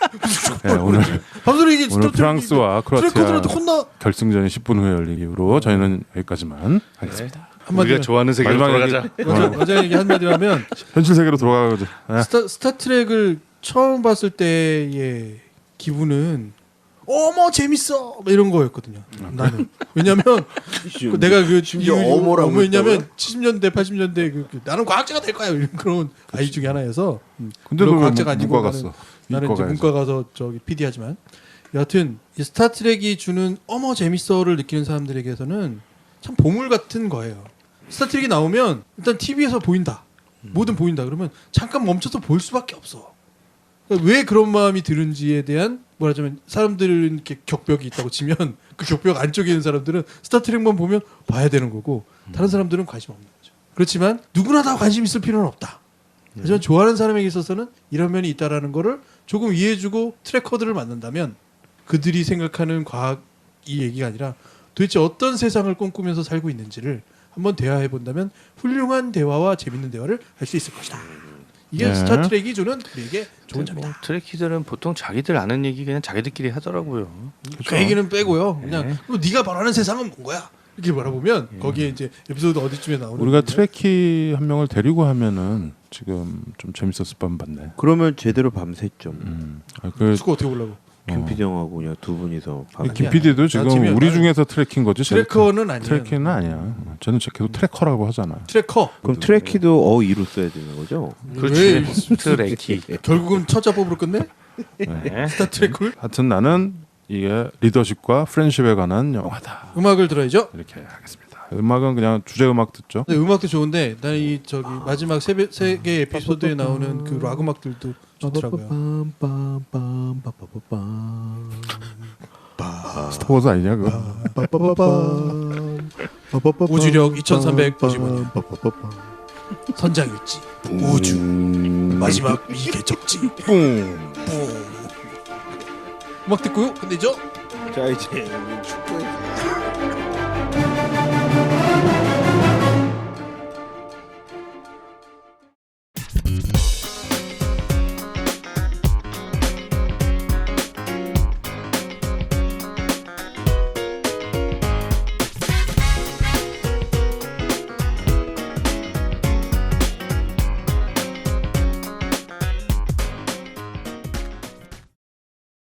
예, 오늘 밤새도록 얘기지. 오늘 프랑스와 크로아티아 트래커들한테 혼나. 결승전이 10분 후에 열리기로 저희는 여기까지만 하겠습니다. 우리가 좋아하는 세계로 마지막 돌아가자. 마지막 얘기 한마디로 하면 현실 세계로 돌아가죠. 예. 스타트rek을 처음 봤을 때의 기분은 어머 재밌어 뭐 이런 거였거든요. 나는 왜냐면 내가 그 심지어 어머라고 왜냐면 70년대 80년대 나는 과학자가 될 거야 이런 그런 아이 중에 하나여서. 근데 물론 너 과학자가 아니고 문과 갔어. 나는 이제 문과 가서 저기 PD 하지만 여하튼 이 스타트rek이 주는 어머 재밌어를 느끼는 사람들에게서는 참 보물 같은 거예요. 스타트rek이 나오면 일단 TV에서 보인다. 뭐든 보인다. 그러면 잠깐 멈춰서 볼 수밖에 없어. 그러니까 왜 그런 마음이 드는지에 대한 뭐라자면 사람들은 이렇게 격벽이 있다고 치면 그 격벽 안쪽에 있는 사람들은 스타트rek만 보면 봐야 되는 거고 다른 사람들은 관심 없는 거죠. 그렇지만 누구나 다 관심 있을 필요는 없다. 하지만 좋아하는 사람에게 있어서는 이런 면이 있다라는 거를 조금 이해해주고 트래커들을 만난다면 그들이 생각하는 과학이 얘기가 아니라 도대체 어떤 세상을 꿈꾸면서 살고 있는지를 한번 대화해 본다면 훌륭한 대화와 재밌는 대화를 할 수 있을 것이다. 이게 네. 스타트rek이 주는 우리에게 좋은 점이다. 뭐 트래키들은 보통 자기들 아는 얘기 그냥 자기들끼리 하더라고요. 그 얘기는 빼고요. 그냥 네. 네가 말하는 세상은 뭔 거야? 이렇게 말해보면 거기에 이제 에피소드 어디쯤에 나오는 우리가 건데. 트래키 한 명을 데리고 하면은 지금 좀 재밌었을 뻔 봤네. 그러면 제대로 밤샜죠. 그 축구 어떻게 보려고? 김PD 형하고 그냥 두 분이서 밤. 김 PD도 지금 아침이야. 우리 중에서 트래킹 거지. 트래커는 아니에요. 트래킹은 아니야. 저는 계속 트래커라고 하잖아요. 트래커. 그럼 트래키도 어이로 써야 되는 거죠? 그렇지. 트래키. 결국은 첫자법으로 끝내? 네. 스타트rek을 하여튼 나는 이게 리더십과 프렌십에 관한 영화다. 음악을 들어야죠. 이렇게 하겠습니다. 음악은 그냥 주제 음악 듣죠. 근데 음악도 좋은데 나는 이 저기 마지막 세 개 에피소드에 나오는 그 락 음악들도 좋더라고요. 스타워즈 아니냐 그거? 우주력 2350원 선장일지 우주 마지막 미개척지 뿡뿡 음악 듣고요. 끝내죠. 자 이제 축구에